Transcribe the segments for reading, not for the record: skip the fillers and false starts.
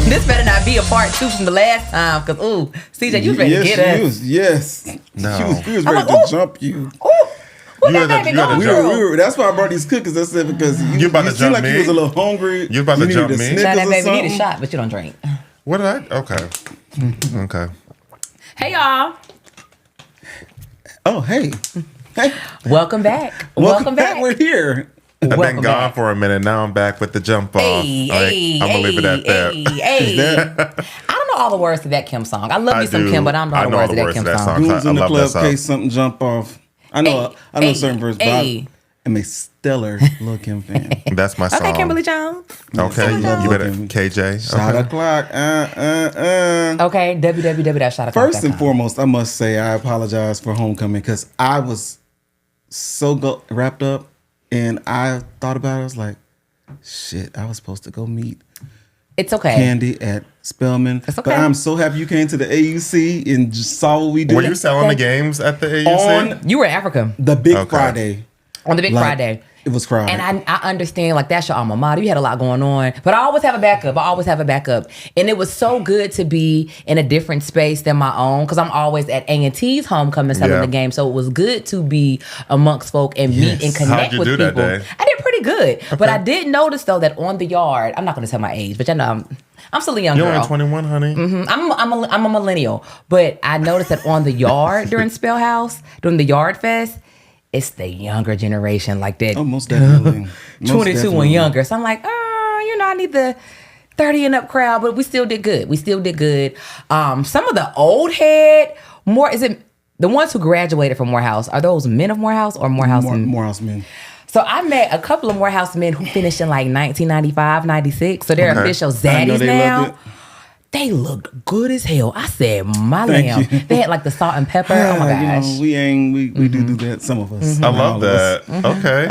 This better not be a part 2 from the last time, because CJ, you was ready to get us. Yes. No. He was ready to jump you. What that baby going through? That's why I brought these cookies. I said because you about to jump like me? you was a little hungry. You about to jump me? Now that baby need a shot, but you don't drink. What did I? Okay. Okay. Hey, y'all. Oh, hey. Welcome back. Welcome back. We're here. I've been gone for a minute. Now I'm back with the jump off. I'm gonna leave it at that. I don't know all the words to that Kim song. I love me some Kim, but I don't know all the words to that Kim song. Who's in the club case something jump off? I know certain verse, but I'm a stellar Lil Kim fan. That's my song. Okay, Kimberly Jones. Okay, you better KJ. Shot o'clock. Okay, www.shotoclock.com. First and foremost, I must say I apologize for Homecoming because I was so wrapped up, and I thought about it. I was like, shit, I was supposed to go meet. It's okay. Candy at Spelman. It's okay. But I'm so happy you came to the AUC and just saw what we did. Were you selling the games at the AUC? You were in Africa. The Big Friday. On the Big Friday. It was crowded. And I understand, like, that's your alma mater. You had a lot going on. But I always have a backup. And it was so good to be in a different space than my own, because I'm always at A&T's homecoming selling the game. So it was good to be amongst folk and meet and connect with people. That day? I did pretty good. Okay. But I did notice, though, that on the yard, I'm not going to tell my age, but you know, I'm still a young girl. You're only 21, honey. Mm-hmm. I'm a millennial. But I noticed that on the yard during during the Yard Fest, it's the younger generation, like that. Oh, most definitely. 22 and younger. So I'm like, I need the 30 and up crowd, but we still did good. Some of the old head, is it the ones who graduated from Morehouse? Are those men of Morehouse or Morehouse men? Morehouse men. So I met a couple of Morehouse men who finished in like 1995, 96. So they're official zaddies now. They looked good as hell. I said, my lamb. They had like the salt and pepper. Oh my gosh. We do that, some of us. I love that. Okay.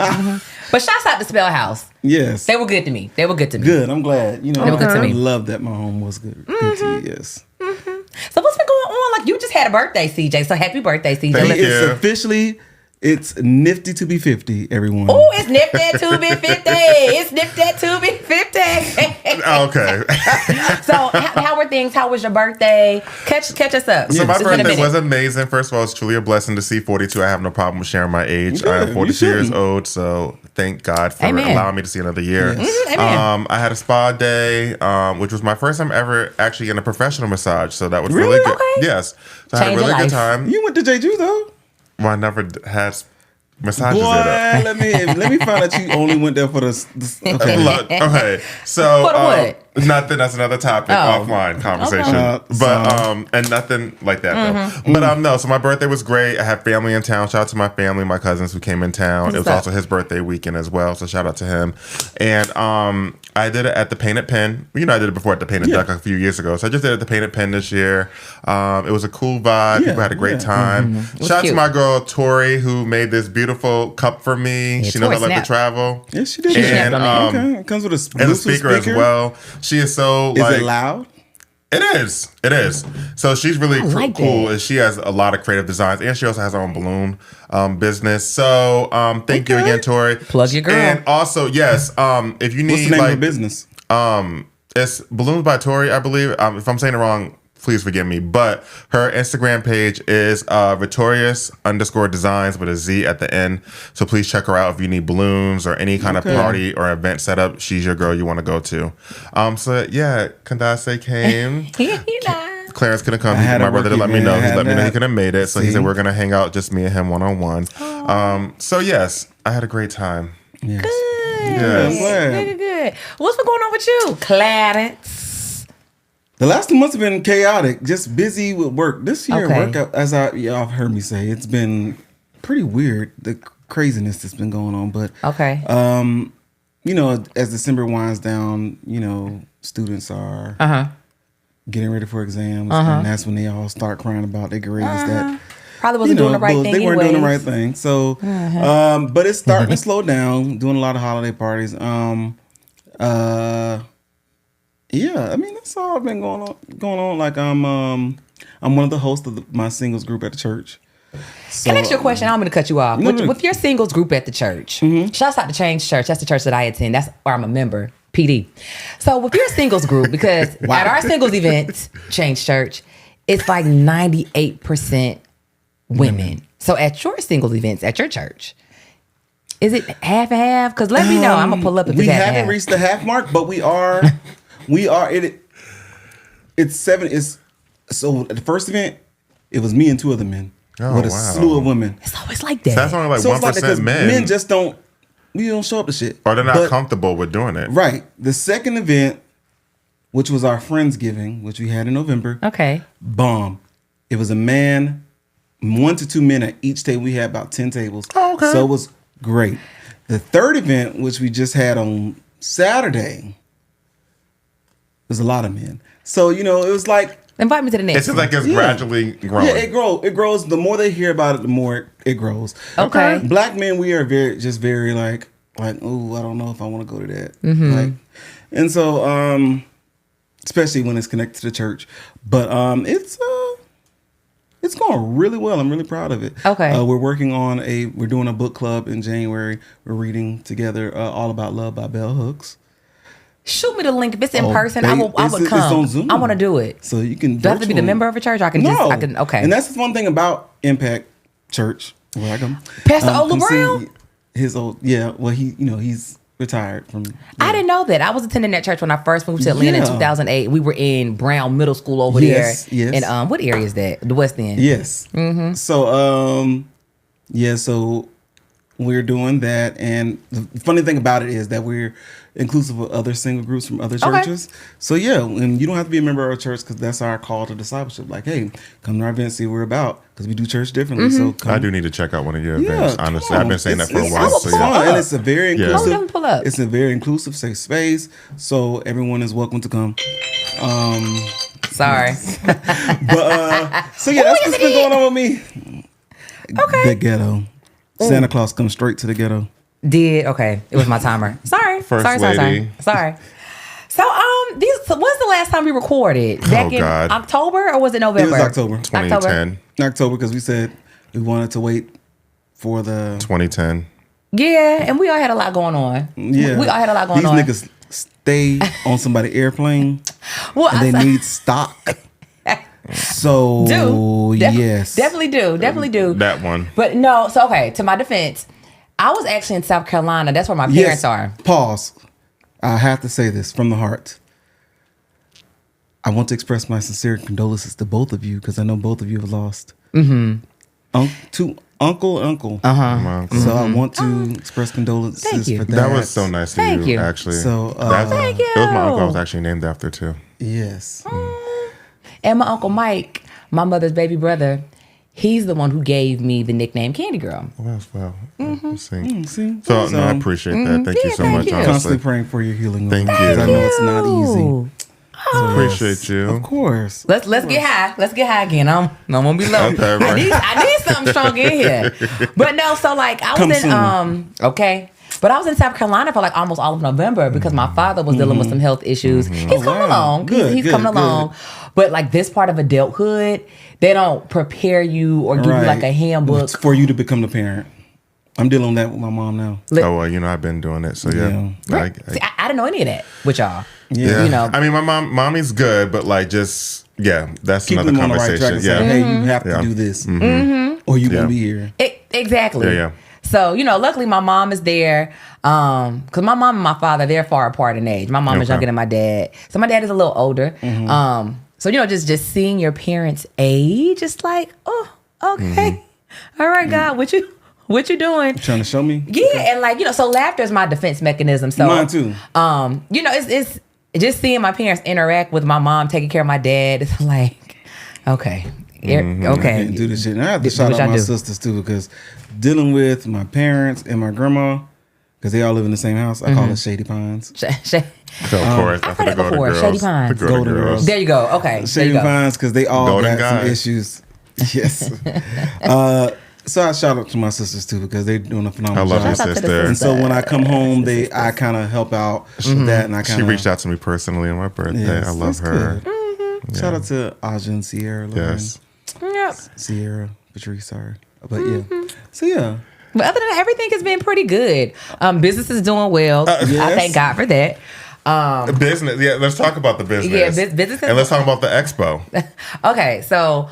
But shouts out to Spell House. Yes. They were good to me. Good. I'm glad. They were good to me. I love that my home was good to you. Yes. Mm-hmm. So what's been going on? Like, you just had a birthday, CJ. So happy birthday, CJ. Thank you. It's officially... It's nifty to be 50, everyone. Oh, it's nifty to be 50. It's nifty to be 50. Okay. So, how were things? How was your birthday? Catch us up. So my birthday was amazing. First of all, it's truly a blessing to see 42. I have no problem with sharing my age. I am 42 years old, so thank God for allowing me to see another year. Yes. I had a spa day, which was my first time ever actually in a professional massage, so that was really good. Okay. Yes. So I had a really good time. You went to Jeju, though? Well, I never had massages Boy, let me find out you only went there for the okay. Look, okay. So what? Nothing. That's another topic, offline conversation. But and nothing like that though. But no. So my birthday was great. I had family in town. Shout out to my family, my cousins who came in town. It was also his birthday weekend as well. So shout out to him. And I did it at the Painted Pen. I did it before at the Painted Duck a few years ago. So I just did it at the Painted Pen this year. It was a cool vibe. People had a great time. Shout out to my girl Tori who made this beautiful cup for me. She knows I like to travel. Yes, she did. And it comes with a speaker as well. She is so Is it loud? It is. So she's really cool. And she has a lot of creative designs. And she also has her own balloon business. So thank you again, Tori. Plug your girl. And also, yes, if you need what's the name of the business? It's Balloons by Tori, I believe. If I'm saying it wrong, please forgive me. But her Instagram page is Victorious_designs with a Z at the end. So please check her out if you need balloons or any kind of party or event setup. She's your girl you want to go to. So yeah, Kandase came. Clarence couldn't come. My brother to let me know. He let me know he couldn't have made it. So he said we're gonna hang out, just me and him one-on-one. So yes, I had a great time. Yes. Good. Yes. Good. What's been going on with you, Clarence? The last 2 months have been chaotic, just busy with work. This year, workout, as y'all have heard me say, it's been pretty weird, the craziness that's been going on. But as December winds down, students are getting ready for exams, and that's when they all start crying about their grades. That probably wasn't doing the right thing. They weren't doing the right thing. So, but it's starting to slow down. Doing a lot of holiday parties. Yeah, I mean that's all been going on. Like I'm one of the hosts of my singles group at the church. So, can I ask you a question? I'm going to cut you off. With your singles group at the church, shouts out to Change Church. That's the church that I attend. That's where I'm a member. PD. So with your singles group, because at our singles events, Change Church, it's like 98% women. So at your singles events at your church, is it half and half? Because let me know. I'm gonna pull up if we it's half. haven't reached the half mark, but we are. It's 7. It's so at the first event, it was me and 2 other men with a slew of women. It's always like that. So that's only like So 1% it's like men. Men just don't. We don't show up to shit. Or they're not comfortable with doing it. Right. The second event, which was our Friendsgiving, which we had in November. Okay. Bomb. It was a man, 1 to 2 men at each table. We had about 10 tables. Oh, okay. So it was great. The third event, which we just had on Saturday, was a lot of men. So, it was like... Invite me to the next. It's just like it's gradually growing. Yeah, it grows. The more they hear about it, the more it grows. Okay. Black men, we are very like, oh, I don't know if I want to go to that. Mm-hmm. Like, and so, especially when it's connected to the church. But it's going really well. I'm really proud of it. Okay. We're doing a book club in January. We're reading together All About Love by Bell Hooks. Shoot me the link. If it's in person, I would come. It's on Zoom. I want to do it. So you can. Do I have to be the member of a church? I can okay. And that's the one thing about Impact Church where I come. Pastor Ola Brown? He's retired from. I didn't know that. I was attending that church when I first moved to Atlanta in 2008. We were in Brown Middle School over there. Yes. And what area is that? The West End. Yes. Mm-hmm. So so we're doing that, and the funny thing about it is that we're inclusive of other single groups from other churches. Okay. So and you don't have to be a member of our church because that's our call to discipleship. Like, hey, come to our event, see what we're about, because we do church differently. Mm-hmm. So I do need to check out one of your events. Honestly, I've been saying that for a while. It's fun, and it's a very inclusive. Pull up. It's a very inclusive, safe space. So everyone is welcome to come. Sorry. But so that's what's been going on with me. Okay. The ghetto. Santa Claus comes straight to the ghetto. Okay. It was my timer. Sorry. First Sorry. So when's the last time we recorded? Back in October or was it November? It was October. 2010. October, because we said we wanted to wait for the 2010. Yeah, and we all had a lot going on. Yeah. We all had a lot going on. These niggas stay on somebody's airplane and they need stock. So yes. Definitely do. That one. But no, so okay, to my defense, I was actually in South Carolina. That's where my parents are. Pause. I have to say this from the heart. I want to express my sincere condolences to both of you because I know both of you have lost. Mm-hmm. To uncle. Uh-huh. So I want to express condolences for that. That was so nice of you, actually. So thank you. It was my uncle I was actually named after too. Yes. And my Uncle Mike, my mother's baby brother, he's the one who gave me the nickname Candy Girl. Wow. Mm-hmm. See? So I appreciate that. Thank you so much. I'm constantly praying for your healing. Thank you. I know it's not easy. So appreciate you. Of course. Let's get high. Let's get high again. I'm gonna be low. Okay, right. I need something strong in here. But no, so like I was in But I was in South Carolina for like almost all of November because my father was dealing with some health issues. He's coming along. He's coming along. But like this part of adulthood, they don't prepare you or give you like a handbook for you to become the parent. I'm dealing with that with my mom now. Oh well, I've been doing it, so yeah. Right. See, I didn't know any of that with y'all. Yeah. I mean, my mommy's good, but like just that's keep another them conversation. On the right track and say, hey, you have to do this, or you won't be here. Exactly. Yeah. So, luckily my mom is there. Because my mom and my father, they're far apart in age. My mom is younger than my dad. So my dad is a little older. So, just seeing your parents' age, it's like, oh, okay. All right, God, what you doing? You trying to show me? Yeah, okay. And like, so laughter is my defense mechanism. So mine too. It's just seeing my parents interact with my mom taking care of my dad. It's like, okay. Okay. I can't do this shit. And I have to shout out my sisters too, because dealing with my parents and my grandma, because they all live in the same house, I call it Shady Pines. So of course, I've heard it before. Shady Pines. The Golden Girls. There you go. Okay. Shady Pines, because they all got some issues. Yes. So I shout out to my sisters too, because they're doing a phenomenal job. I love your sister. And so when I come home, I kind of help out with that, and she reached out to me personally on my birthday. Yes, I love her. Yeah. Shout out to Aja and Sierra. Yes. Yep. Sierra, Patrice, sorry. But so yeah. But other than that, everything has been pretty good. Business is doing well. I thank God for that. Business. Yeah, let's talk about the business. Yeah, business. And let's talk about the expo. Okay, so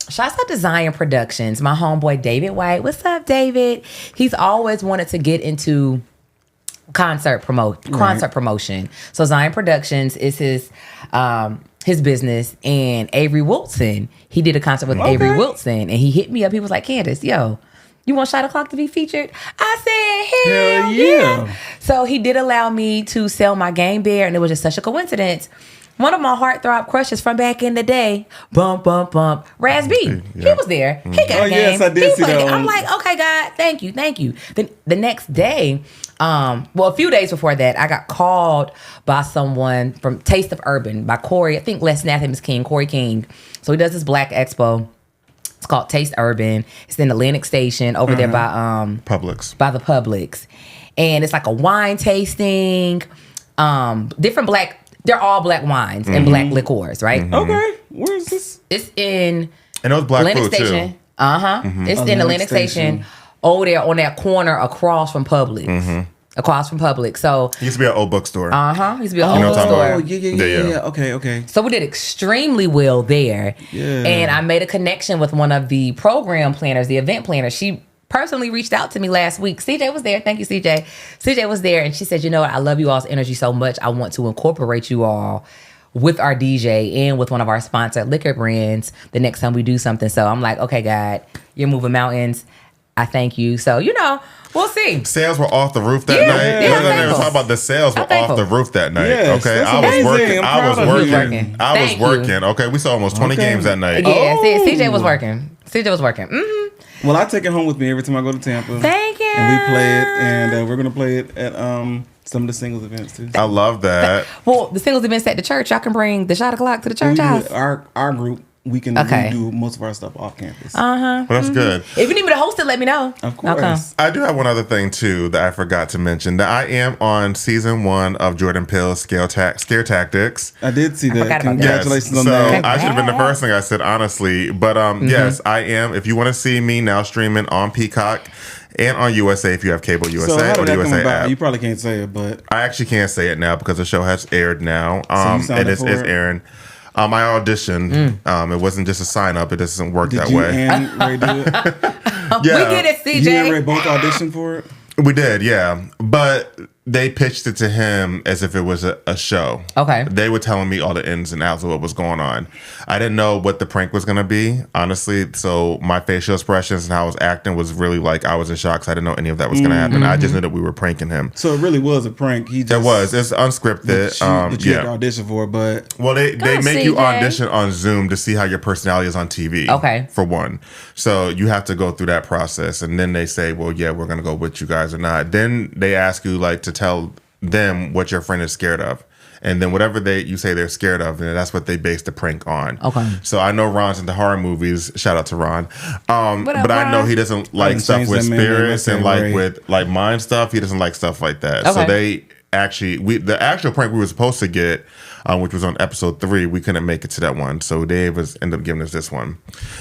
shouts out to Zion Productions. My homeboy David White. What's up, David? He's always wanted to get into concert promotion. So Zion Productions is his business, and Avery Wilson. He did a concert with Avery Wilson, and he hit me up. He was like, Candace, yo, you want Shot O'Clock to be featured? I said, hell yeah. So he did allow me to sell my game there, and it was just such a coincidence. One of my heartthrob crushes from back in the day, bump, Raz B. Yeah. He was there. He got a game. Yes, I did see that. I'm like, okay, God, thank you. Then the next day, a few days before that, I got called by someone from Taste of Urban by Corey. I think last name is King, Corey King. So he does this Black Expo. It's called Taste Urban. It's in Atlantic Station over there by Publix. By the Publix. And it's like a wine tasting, different black, they're all black wines and black liqueurs, right? Okay. Where is this? It's in And it was black Atlantic food Station. too. It's in Atlantic Station. Over there on that corner across from Publix. Across from Publix. So It used to be an old bookstore. used to be an old bookstore. Oh, yeah. Okay. So we did extremely well there. Yeah. And I made a connection with one of the program planners, the event planner. She personally reached out to me last week. CJ was there. Thank you, CJ. CJ was there, and she said, you know what? I love you all's energy so much. I want to incorporate you all with our DJ and with one of our sponsored liquor brands the next time we do something. So I'm like, okay, God, you're moving mountains. I thank you. So, we'll see. Sales were off the roof that night. Yeah, They were talking about the sales were off the roof that night. Yes, okay, that's I was amazing. working. I was working. You. Okay, we saw almost 20 games that night. Yeah, CJ was working. Mm-hmm. Well, I take it home with me every time I go to Tampa. Thank you. And we play it, and we're going to play it at some of the singles events, too. I love that. Well, the singles events at the church, y'all can bring the Shot O'Clock to the church house. Our group, we can do most of our stuff off campus. Well, that's good. If you need me to host it, let me know. Of course. Okay. I do have one other thing, too, that I forgot to mention. That I am on season 1 of Jordan Peele's Scare Tactics. I did see that. Congratulations on so that. I should have been the first thing I said, honestly. But yes, I am. If you want to see me now streaming on Peacock and on USA, if you have cable USA So how did or the that come USA about? app. You probably can't say it, but I actually can't say it now because the show has aired now. So you signed and up it's for it? airing. I auditioned. It wasn't just a sign up. It doesn't work did that you way. and Ray do it? Yeah, We get it, CJ. You and Ray both auditioned for it? we did. Yeah, but they pitched it to him as if it was a show. Okay. They were telling me all the ins and outs of what was going on. I didn't know what the prank was going to be, honestly. So my facial expressions and how I was acting was really like I was in shock. 'Cause I didn't know any of that was going to happen. I just knew that we were pranking him. So it really was a prank. He just, It was. It's unscripted. that you had to audition for, but Well, they Go, make you CJ. audition on Zoom to see how your personality is on TV. Okay. For one. So you have to go through that process. And then they say, well, yeah, we're going to go with you guys or not. Then they ask you to tell them what your friend is scared of. And then whatever you say they're scared of, and that's what they base the prank on. Okay. So I know Ron's into horror movies. Shout out to Ron. But I know he doesn't like stuff with spirits and with mind stuff. He doesn't like stuff like that. Okay. So they the actual prank we were supposed to get, which was on episode 3, we couldn't make it to that one. So they ended up giving us this one.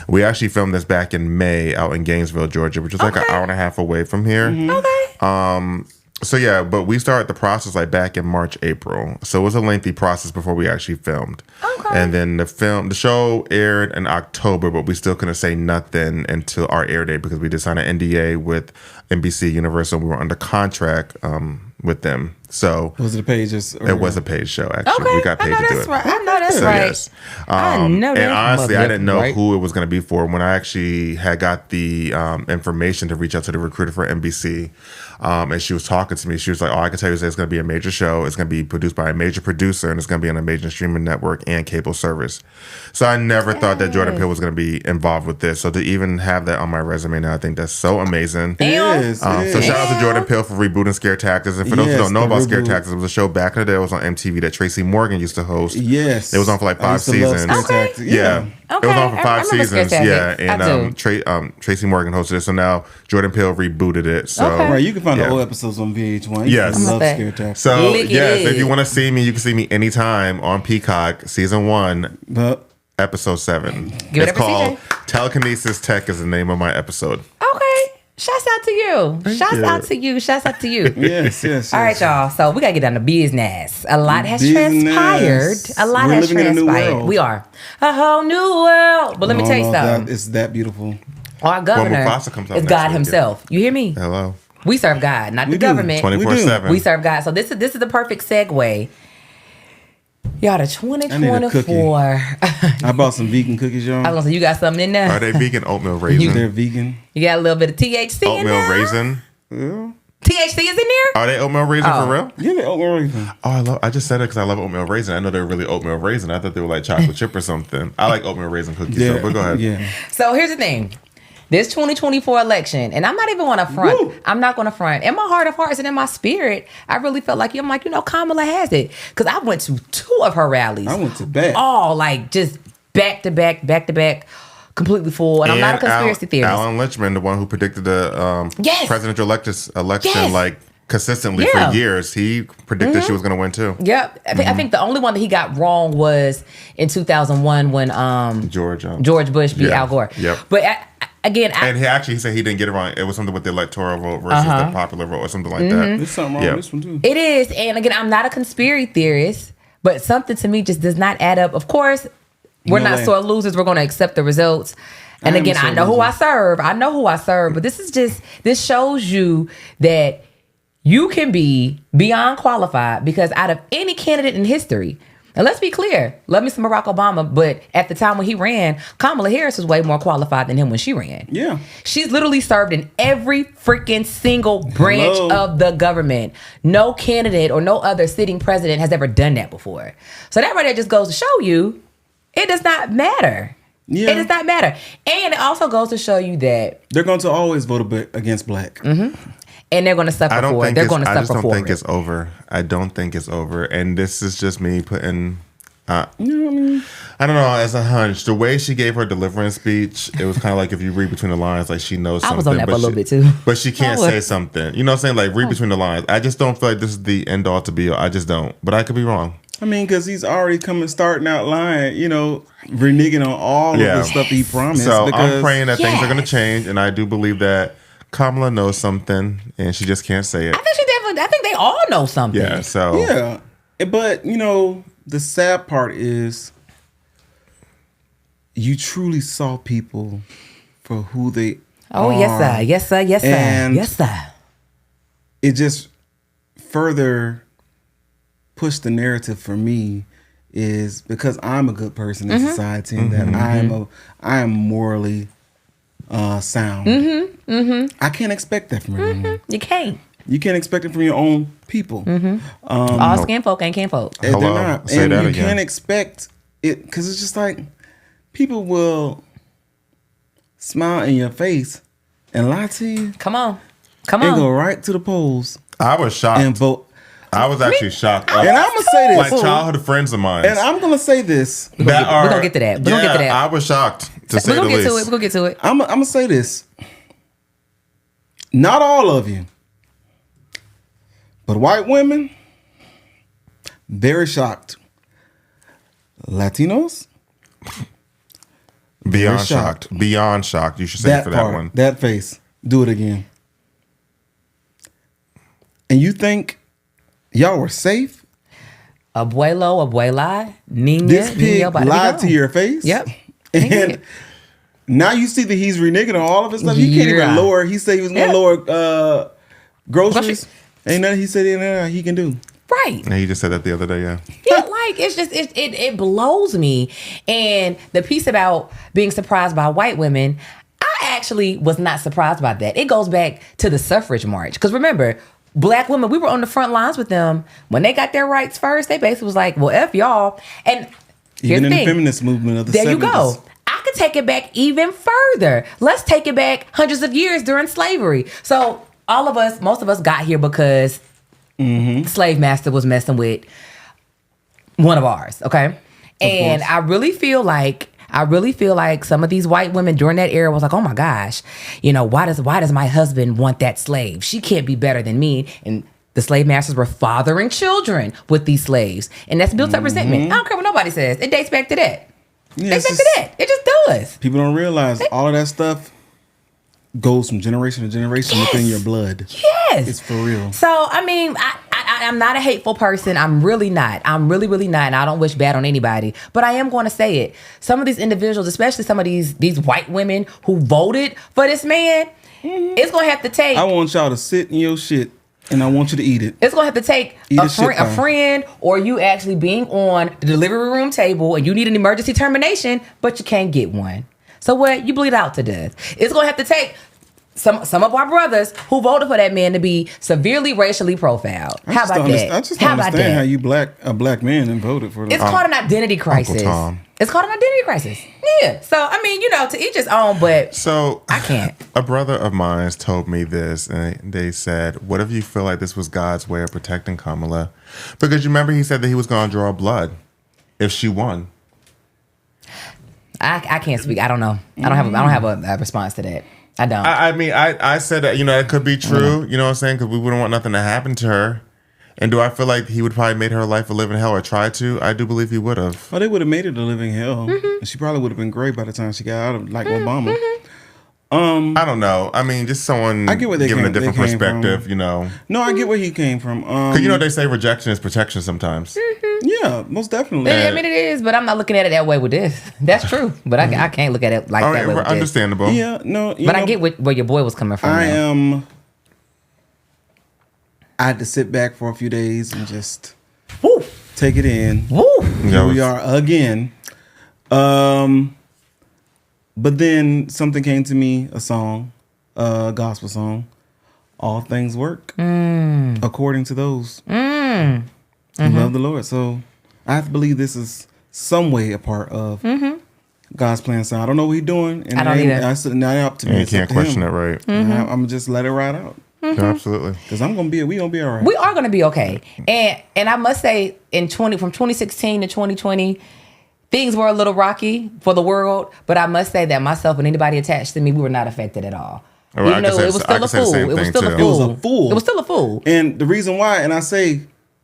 We actually filmed this back in May out in Gainesville, Georgia, which was like an hour and a half away from here. Okay. So yeah, but we started the process back in March, April. So it was a lengthy process before we actually filmed. Okay. And then the show aired in October, but we still couldn't say nothing until our air date because we did sign an NDA with NBC Universal. We were under contract with them. So was it a Pages? It was a paid show, actually. Okay. We got paid to do it. Right. I know that's So, right. yes. I know that. And honestly, I didn't know right. who it was going to be for. When I actually had got the information to reach out to the recruiter for NBC, and she was talking to me, she was like, I can tell you that it's going to be a major show. It's going to be produced by a major producer, and it's going to be on a major streaming network and cable service. So I never thought that Jordan Peele was going to be involved with this. So to even have that on my resume now, I think that's so amazing. It is. So shout out to Jordan Peele for rebooting Scare Tactics. And for those who don't know about Scare Tactics, it was a show back in the day. It was on MTV that Tracy Morgan used to host. Yes. It was on for 5 seasons. Okay. Yeah. Okay. It was on for 5 I remember seasons. Scare Yeah. Tactics. And Tracy Morgan hosted it. So now Jordan Peele rebooted it. So Right, you can find the old episodes on VH1. Yes. I love that. Scare Tactics. So Lick it yes, is. if you want to see me, you can see me anytime on Peacock, season 1, But episode 7. Give it It's up for called CJ. Telekinesis Tech is the name of my episode. Okay. Shouts out to you. Shouts out to you. Shouts out to you. Yes. All right, y'all. So we gotta get down to business. A lot has transpired. A lot has transpired. In a new world. We are a whole new world. But let me tell you something. It's that beautiful. Our governor is God himself. You hear me? Hello. We serve God, not the government. 24/7. We serve God. So this is the perfect segue. Y'all, the 2024. I bought some vegan cookies, y'all. I was gonna say, you got something in there. Are they vegan oatmeal raisin? They're vegan. You got a little bit of THC in there. Oatmeal raisin? Yeah. THC is in there? Are they oatmeal raisin for real? Yeah, they're oatmeal raisin. Oh, I just said it because I love oatmeal raisin. I know they're really oatmeal raisin. I thought they were like chocolate chip or something. I like oatmeal raisin cookies, though, but go ahead. Yeah. So here's the thing. This 2024 election, and I'm not even going to front. Woo. I'm not going to front. In my heart of hearts and in my spirit, I really felt like, I'm like, Kamala has it. Because I went to 2 of her rallies. I went to back. All like just back to back, completely full. And I'm not a conspiracy theorist. Alan Lynchman, the one who predicted the presidential election, like consistently for years, he predicted she was going to win too. Yep. I think the only one that he got wrong was in 2001 when George Bush beat Al Gore. Yep. But again, and he said he didn't get it wrong. It was something with the electoral vote versus the popular vote or something like that. There's something wrong with this one too. It is. And again, I'm not a conspiracy theorist, but something to me just does not add up. Of course, we're not sore losers. We're going to accept the results. And again, I know who I serve. But this shows you that you can be beyond qualified, because out of any candidate in history, and let's be clear, love me some Barack Obama, but at the time when he ran, Kamala Harris was way more qualified than him when she ran. Yeah. She's literally served in every freaking single branch of the government. No candidate or no other sitting president has ever done that before. So that right there just goes to show you it does not matter. Yeah. It does not matter. And it also goes to show you that they're going to always vote against black. Mm-hmm. And they're going to suffer for it. They're going to suffer for it. I just don't think it's over. I don't think it's over. And this is just me putting... I don't know, as a hunch, the way she gave her deliverance speech, it was kind of like, if you read between the lines, like she knows something. I was on that for a little bit too. But she can't say something. You know what I'm saying? Like, read between the lines. I just don't feel like this is the end all to be all. I just don't. But I could be wrong. I mean, because he's already starting out lying, reneging on all of the stuff he promised. So I'm praying that things are going to change, and I do believe that Kamala knows something, and she just can't say it. I think they all know something. Yeah, so. Yeah. But, the sad part is you truly saw people for who they are. Oh, yes, sir. And yes, sir. It just further pushed the narrative for me, is because I'm a good person in society, and that I am morally sound. I can't expect that from everyone. You can't. You can't expect it from your own people. All skin folk ain't kin folk. They're not. Say and that you again. can't expect it, because it's just like people will smile in your face and lie to you. Come on. And go right to the polls. I was shocked. And vote. I was actually shocked. And I'm going to say this. Like childhood friends of mine. And I'm going to say this. We're going to get to that. I was shocked, to say the least. We're going to get to it. I'm going to say this. Not all of you, but white women, very shocked. Latinos, beyond shocked. Beyond shocked. You should say that for that one. That face. Do it again. And you think y'all were safe? Abuela, Nina. This pig lied to your face? Yep. And now you see that he's reneging on all of his stuff. He can't even lower. He said he was going to lower groceries. Ain't nothing he said he can do. Right. And he just said that the other day, Yeah, like, it's just, it blows me. And the piece about being surprised by white women, I actually was not surprised by that. It goes back to the suffrage march. Because remember, black women, we were on the front lines with them. When they got their rights first, they basically was like, well, F y'all. And here's even in the the feminist movement of the 70s. There you go. I could take it back even further. Let's take it back hundreds of years during slavery. So most of us got here because the slave master was messing with one of ours, okay? And I really feel like some of these white women during that era was like, oh my gosh, why does my husband want that slave? She can't be better than me. And the slave masters were fathering children with these slaves. And that's built up resentment. I don't care what nobody says. It dates back to that. Yeah, It just does. People don't realize all of that stuff goes from generation to generation within your blood. Yes. It's for real. So, I mean, I'm not a hateful person. I'm really not. I'm really, really not. And I don't wish bad on anybody. But I am going to say it. Some of these individuals, especially some of these white women who voted for this man, it's going to have to take... I want y'all to sit in your shit, and I want you to eat it. It's going to have to take a friend or you actually being on the delivery room table and you need an emergency termination, but you can't get one. So what? You bleed out to death. It's going to have to take some of our brothers who voted for that man to be severely racially profiled. How about that? I just don't understand how you a black man and voted for them. It's called an identity crisis. It's called an identity crisis. Yeah. So, I mean, to each his own, but I can't. A brother of mine told me this, and they said, what if you feel like this was God's way of protecting Kamala? Because you remember he said that he was going to draw blood if she won. I can't speak. I don't know. I don't have a response to that. I don't. I mean, I said that, it could be true. You know what I'm saying? Because we wouldn't want nothing to happen to her. And do I feel like he would probably made her life a living hell or try to? I do believe he would have. Well, they would have made it a living hell. Mm-hmm. She probably would have been great by the time she got out of Obama. Mm-hmm. I don't know. I mean, just someone giving a different perspective, No, I get where he came from. Because, they say rejection is protection sometimes. Mm-hmm. Yeah, most definitely. I mean, it is, but I'm not looking at it that way with this. That's true. But I can't look at it like that way with understandable. This. Yeah, no. But I get where your boy was coming from. I had to sit back for a few days and just take it in. Here we are again. But then something came to me, a song, a gospel song. All things work according to those who love the Lord. So I have to believe this is some way a part of God's plan. So I don't know what he's doing. And I don't either. I said, not up to me. You can't question it, right? I'm going to just let it ride out. Mm-hmm. Yeah, absolutely. Because we gonna be all right. We are gonna be okay. And I must say, from 2016 to 2020, things were a little rocky for the world. But I must say that myself and anybody attached to me, we were not affected at all. Well, even though it was still a fool. It was still a fool. It was a fool. It was still a fool. And the reason why, and I say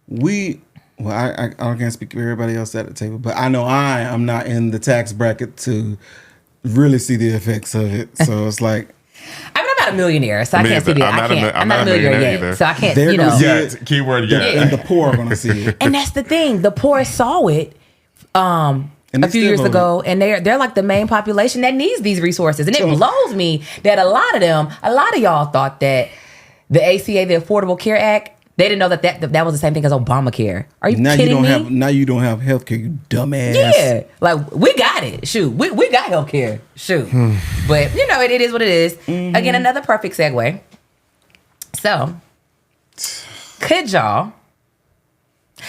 I can't speak for everybody else at the table, but I know I am not in the tax bracket to really see the effects of it. So it's like. I mean, I'm not a millionaire, so I can't see that. I'm not a millionaire yet, either. So I can't, Yet, keyword yet. And the poor are going to see it. And that's the thing. The poor saw it a few years ago, and they're like the main population that needs these resources. And it blows me that a lot of y'all thought that the ACA, the Affordable Care Act, they didn't know that was the same thing as Obamacare. Are you kidding me? Now you don't have health care, you dumbass. Yeah. Like, we got it. Shoot. We got health care. Shoot. But, it is what it is. Mm-hmm. Again, another perfect segue. So, could y'all,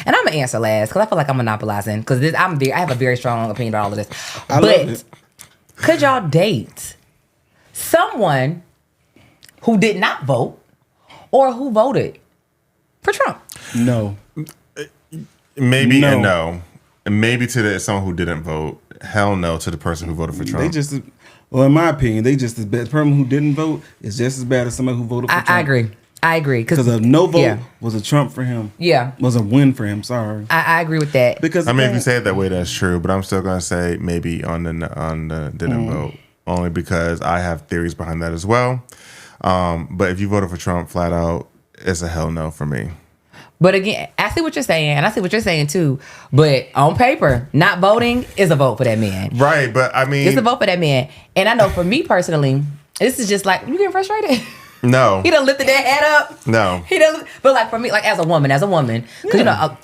and I'm going to answer last because I feel like I'm monopolizing because I have a very strong opinion about all of this. Love it. Could y'all date someone who did not vote or who voted for Trump? No. Maybe and no. Maybe to someone who didn't vote. Hell no to the person who voted for Trump. In my opinion, they just as bad. The person who didn't vote is just as bad as somebody who voted for Trump. I agree. Because a no vote was a Trump for him. Yeah. Was a win for him. Sorry. I agree with that. Because if you say it that way, that's true. But I'm still gonna say maybe on the didn't vote, only because I have theories behind that as well. But if you voted for Trump flat out, it's a hell no for me. But again, I see what you're saying, and I see what you're saying too. But on paper, not voting is a vote for that man. Right, but I mean, it's a vote for that man. And I know for me personally, this is just like, you getting frustrated? No. He done lifted that head up. No. He done, but like for me, like as a woman, because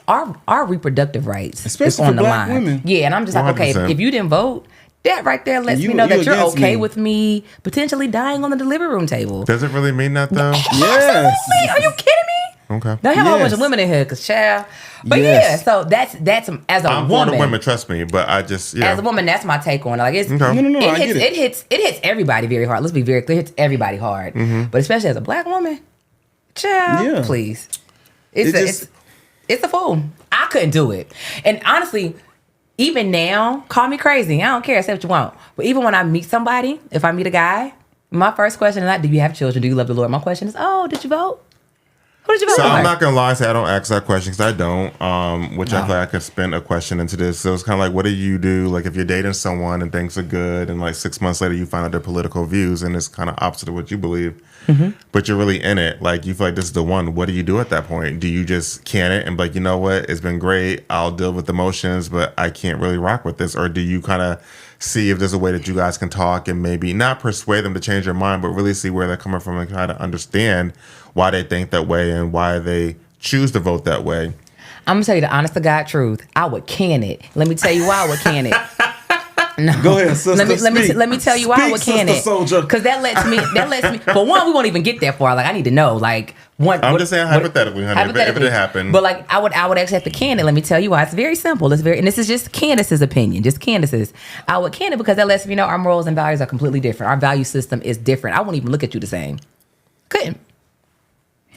our reproductive rights, especially on for the black line. Women. Yeah, and I'm just 100%. Like, okay, if you didn't vote, that right there lets me know that you're okay with me potentially dying on the delivery room table. Does it really mean that though? Yes. Absolutely. Are you kidding me? Okay. Don't have a whole bunch of women in here, cause child. But yeah, so that's as a I'm woman. I'm for the women, trust me. But I just as a woman, that's my take on it. Like it's No, I get it. It hits everybody very hard. Let's be very clear. It hits everybody hard. Mm-hmm. But especially as a black woman, child, please. It's a fool. I couldn't do it. And honestly, even now, call me crazy. I don't care. Say what you want. But even when I meet somebody, if I meet a guy, my first question is not, do you have children? Do you love the Lord? My question is, oh, did you vote? Who did you So I'm not gonna lie and say I don't ask that question because I don't. Which I feel like I could spin a question into this. So it's kind of like, what do you do? Like if you're dating someone and things are good, and like 6 months later you find out their political views and it's kind of opposite of what you believe, but you're really in it. Like you feel like this is the one. What do you do at that point? Do you just can it and be like, you know what? It's been great. I'll deal with emotions, but I can't really rock with this. Or do you kind of see if there's a way that you guys can talk and maybe not persuade them to change their mind, but really see where they're coming from and try to understand why they think that way and why they choose to vote that way? I'm gonna tell you the honest to God truth. I would can it. Let me tell you why I would can it. No. Go ahead, sister. Let me tell you why I would can it. Because that lets me. For one, we won't even get that far. Like I need to know. Like one. I'm just saying hypothetically, honey. If it happened. But like I would actually have to can it. Let me tell you why. It's very simple. And this is just Candace's opinion. Just Candace's. I would can it because that lets me know our morals and values are completely different. Our value system is different. I wouldn't even look at you the same. Couldn't.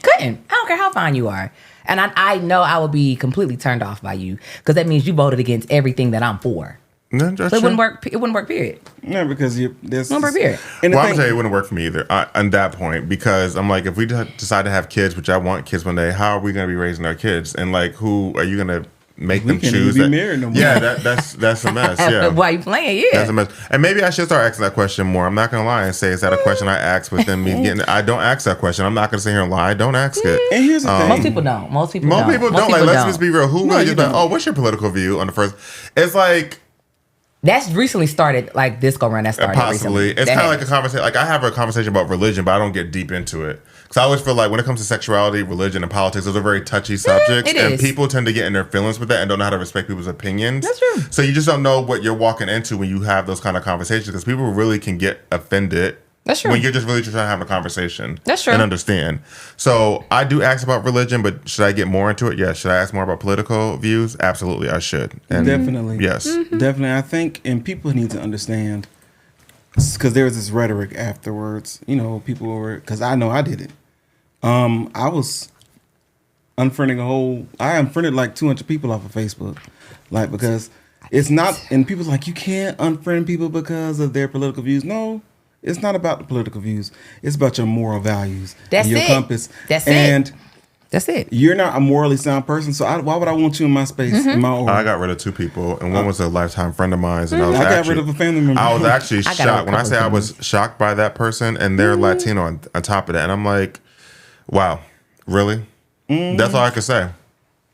I don't care how fine you are. And I know I would be completely turned off by you because that means you voted against everything that I'm for. No, so it wouldn't work. It wouldn't work. Period. No, because there's wouldn't work. Period. Well, I'm gonna tell you, it wouldn't work for me either on that point because I'm like, if we decide to have kids, which I want kids one day, how are we gonna be raising our kids? And like, who are you gonna make them choose? Be married no more. Yeah, that's a mess. Yeah, why you playing? Yeah, that's a mess. And maybe I should start asking that question more. I'm not gonna lie and say, is that a question I ask? But then me getting, I don't ask that question. I'm not gonna sit here and lie. I don't ask it. And here's the thing: most people don't. Most people don't. Like, let's just be real. Who really just like, oh, what's your political view on the first? It's like. That's recently started, like this go around. That started possibly. Recently. It's kind of like a conversation. Like I have a conversation about religion, but I don't get deep into it because I always feel like when it comes to sexuality, religion, and politics, those are very touchy subjects, and people tend to get in their feelings with that and don't know how to respect people's opinions. That's true. So you just don't know what you're walking into when you have those kind of conversations because people really can get offended. That's true. When you're just really trying to have a conversation. That's true. And understand. So I do ask about religion, but should I get more into it? Yes. Should I ask more about political views? Absolutely, I should. And definitely. Yes. Mm-hmm. Definitely. I think, and people need to understand, because there was this rhetoric afterwards. You know, people were, because I know I did it. I was unfriending I unfriended like 200 people off of Facebook. Like, because it's not, and people's like, you can't unfriend people because of their political views. No. It's not about the political views. It's about your moral values. That's and your compass. That's it. That's it. You're not a morally sound person, so why would I want you in my space, in my aura? I got rid of 2 people, and one was a lifetime friend of mine. And I got rid of a family member. I was actually shocked. When I say I was shocked by that person, and they're Latino on top of that. And I'm like, wow, really? That's all I could say.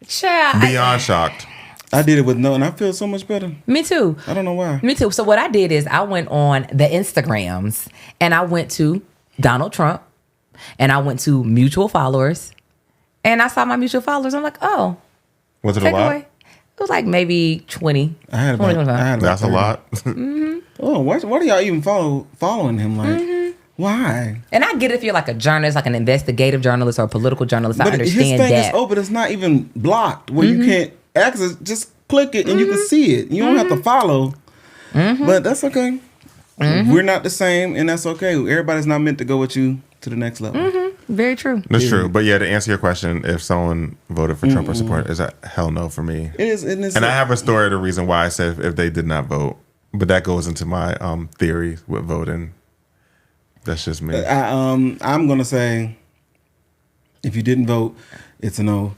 Beyond shocked. I did it with and I feel so much better. Me too. I don't know why. Me too. So what I did is I went on the Instagrams and I went to Donald Trump and I went to mutual followers and I saw my mutual followers. I'm like, oh. Was it a lot? It was like maybe 20. I had about That's 30. A lot. Oh, why do y'all even following him? Like, why? And I get it if you're like a journalist, like an investigative journalist or a political journalist. I understand his thing that. is open. It's not even blocked where you can't access. Just click it and you can see it. You don't have to follow. But that's okay. We're not the same, and that's okay. Everybody's not meant to go with you to the next level. Very true. That's true. But yeah, to answer your question, if someone voted for Trump or support, is that hell no for me. It is. And I have a story of the reason why I said if they did not vote. But that goes into my theory with voting. That's just me. I'm gonna say, if you didn't vote, it's a no.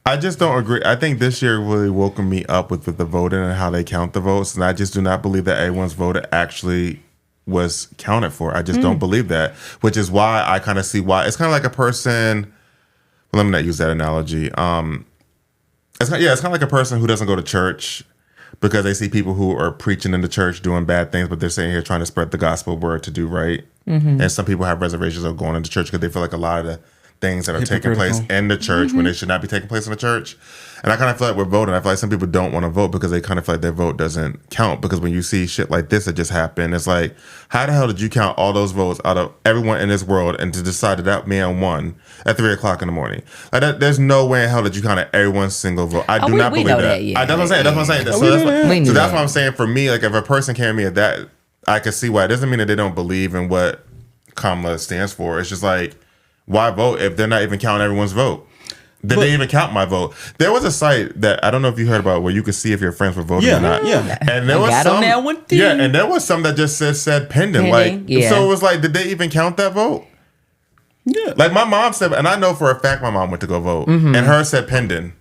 I just don't agree. I think this year really woke me up with the voting and how they count the votes, and I just do not believe that everyone's vote actually was counted for. I just don't believe that, which is why I kind of see why it's kind of like a person. Well, let me not use that analogy. It's kind of like a person who doesn't go to church because they see people who are preaching in the church doing bad things, but they're sitting here trying to spread the gospel word to do right. And some people have reservations of going into church because they feel like a lot of the things that are taking place in the church when they should not be taking place in the church. And I kind of feel like we're voting. I feel like some people don't want to vote because they kind of feel like their vote doesn't count. Because when you see shit like this that just happened, it's like, how the hell did you count all those votes out of everyone in this world and to decide that man won at 3 o'clock in the morning? Like that, there's no way in hell that you counted everyone's single vote. I do not believe that. That's what I'm saying. That's what I'm saying. So that's what I'm saying. For me, like if a person came to me at that, I could see why. It doesn't mean that they don't believe in what Kamala stands for. It's just like, why vote if they're not even counting everyone's vote? Did they even count my vote? There was a site that I don't know if you heard about where you could see if your friends were voting or not. Yeah. And there was some. And there was some that just said pending. So it was like, did they even count that vote? Yeah. Like my mom said, and I know for a fact my mom went to go vote, and hers said pending.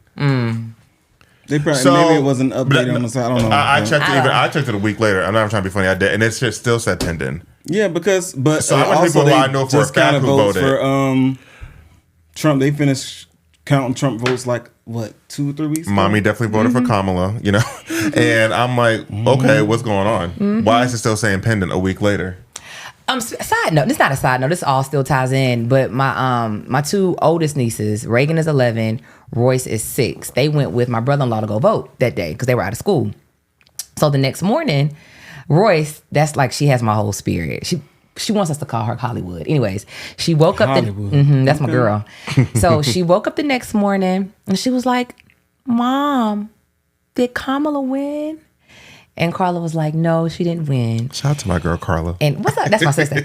They probably maybe it wasn't updated on the side. I don't know. I checked it. I checked it a week later. I'm not trying to be funny. I did, and it still said pending. Yeah, because so I went to people who I know for a fact who voted for Trump. They finished counting Trump votes like what 2 or 3 weeks ago? Mommy definitely voted for Kamala, you know, and I'm like, okay, what's going on? Why is it still saying pending a week later? Side note, this is not a side note. This all still ties in. But my 2 oldest nieces, Reagan is 11, Royce is 6. They went with my brother-in-law to go vote that day because they were out of school. So the next morning, Royce, that's like she has my whole spirit. She wants us to call her Hollywood. Anyways, she woke up. That's my girl. So she woke up the next morning and she was like, "Mom, did Kamala win?" And Carla was like, "No, she didn't win." Shout out to my girl Carla. And what's up? That's my sister.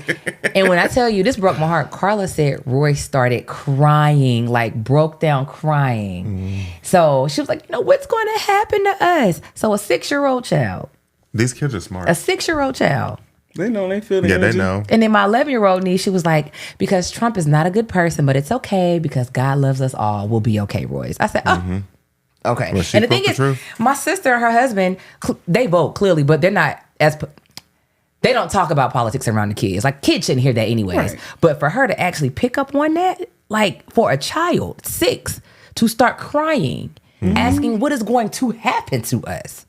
And when I tell you, this broke my heart. Carla said Royce started crying, like broke down crying. So she was like, what's going to happen to us? So a 6-year-old child. These kids are smart. A 6-year-old child. They know, they feel the energy. They know. And then my 11-year-old niece, she was like, because Trump is not a good person, but it's okay because God loves us all. We'll be okay, Royce. I said, oh, okay. Well, and the thing is, my sister and her husband, they vote clearly, but they're not they don't talk about politics around the kids. Like, kids shouldn't hear that anyways. Right. But for her to actually pick up on that, like for a child, 6, to start crying, asking what is going to happen to us.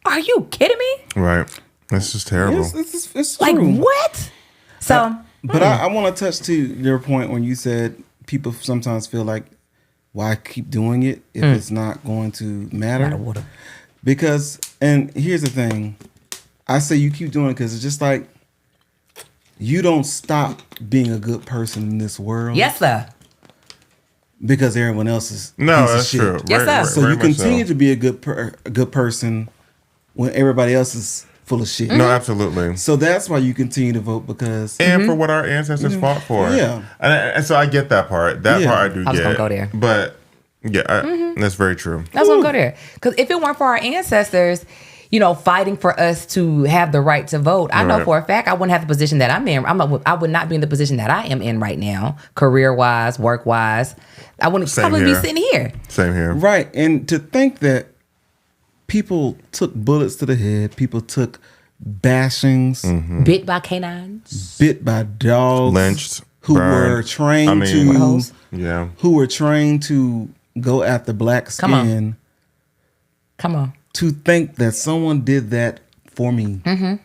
Are you kidding me? Right. This is terrible. It's Like, true. what? So, But I want to touch to your point when you said people sometimes feel like, why keep doing it if it's not going to matter? Because, and here's the thing, I say you keep doing it because it's just like, you don't stop being a good person in this world. yes, sir. Because everyone else is No, piece of that's shit. true. Yes, sir. So you continue to be a good person when everybody else is full of shit. No, absolutely. So that's why you continue to vote because And for what our ancestors fought for. Yeah. And so I get that part. That part I do get. I was gonna go there. But yeah, that's very true. I was gonna go there because if it weren't for our ancestors, fighting for us to have the right to vote, I know for a fact I wouldn't have the position that I'm in. I would not be in the position that I am in right now, career wise, work wise. I wouldn't probably be sitting here. Same here. right. And to think that people took bullets to the head, people took bashings, Bit by canines. bit by dogs, Lynched, who burned. were trained Yeah. who were trained to go after black Come on. skin. Come on. To think that someone did that for me, and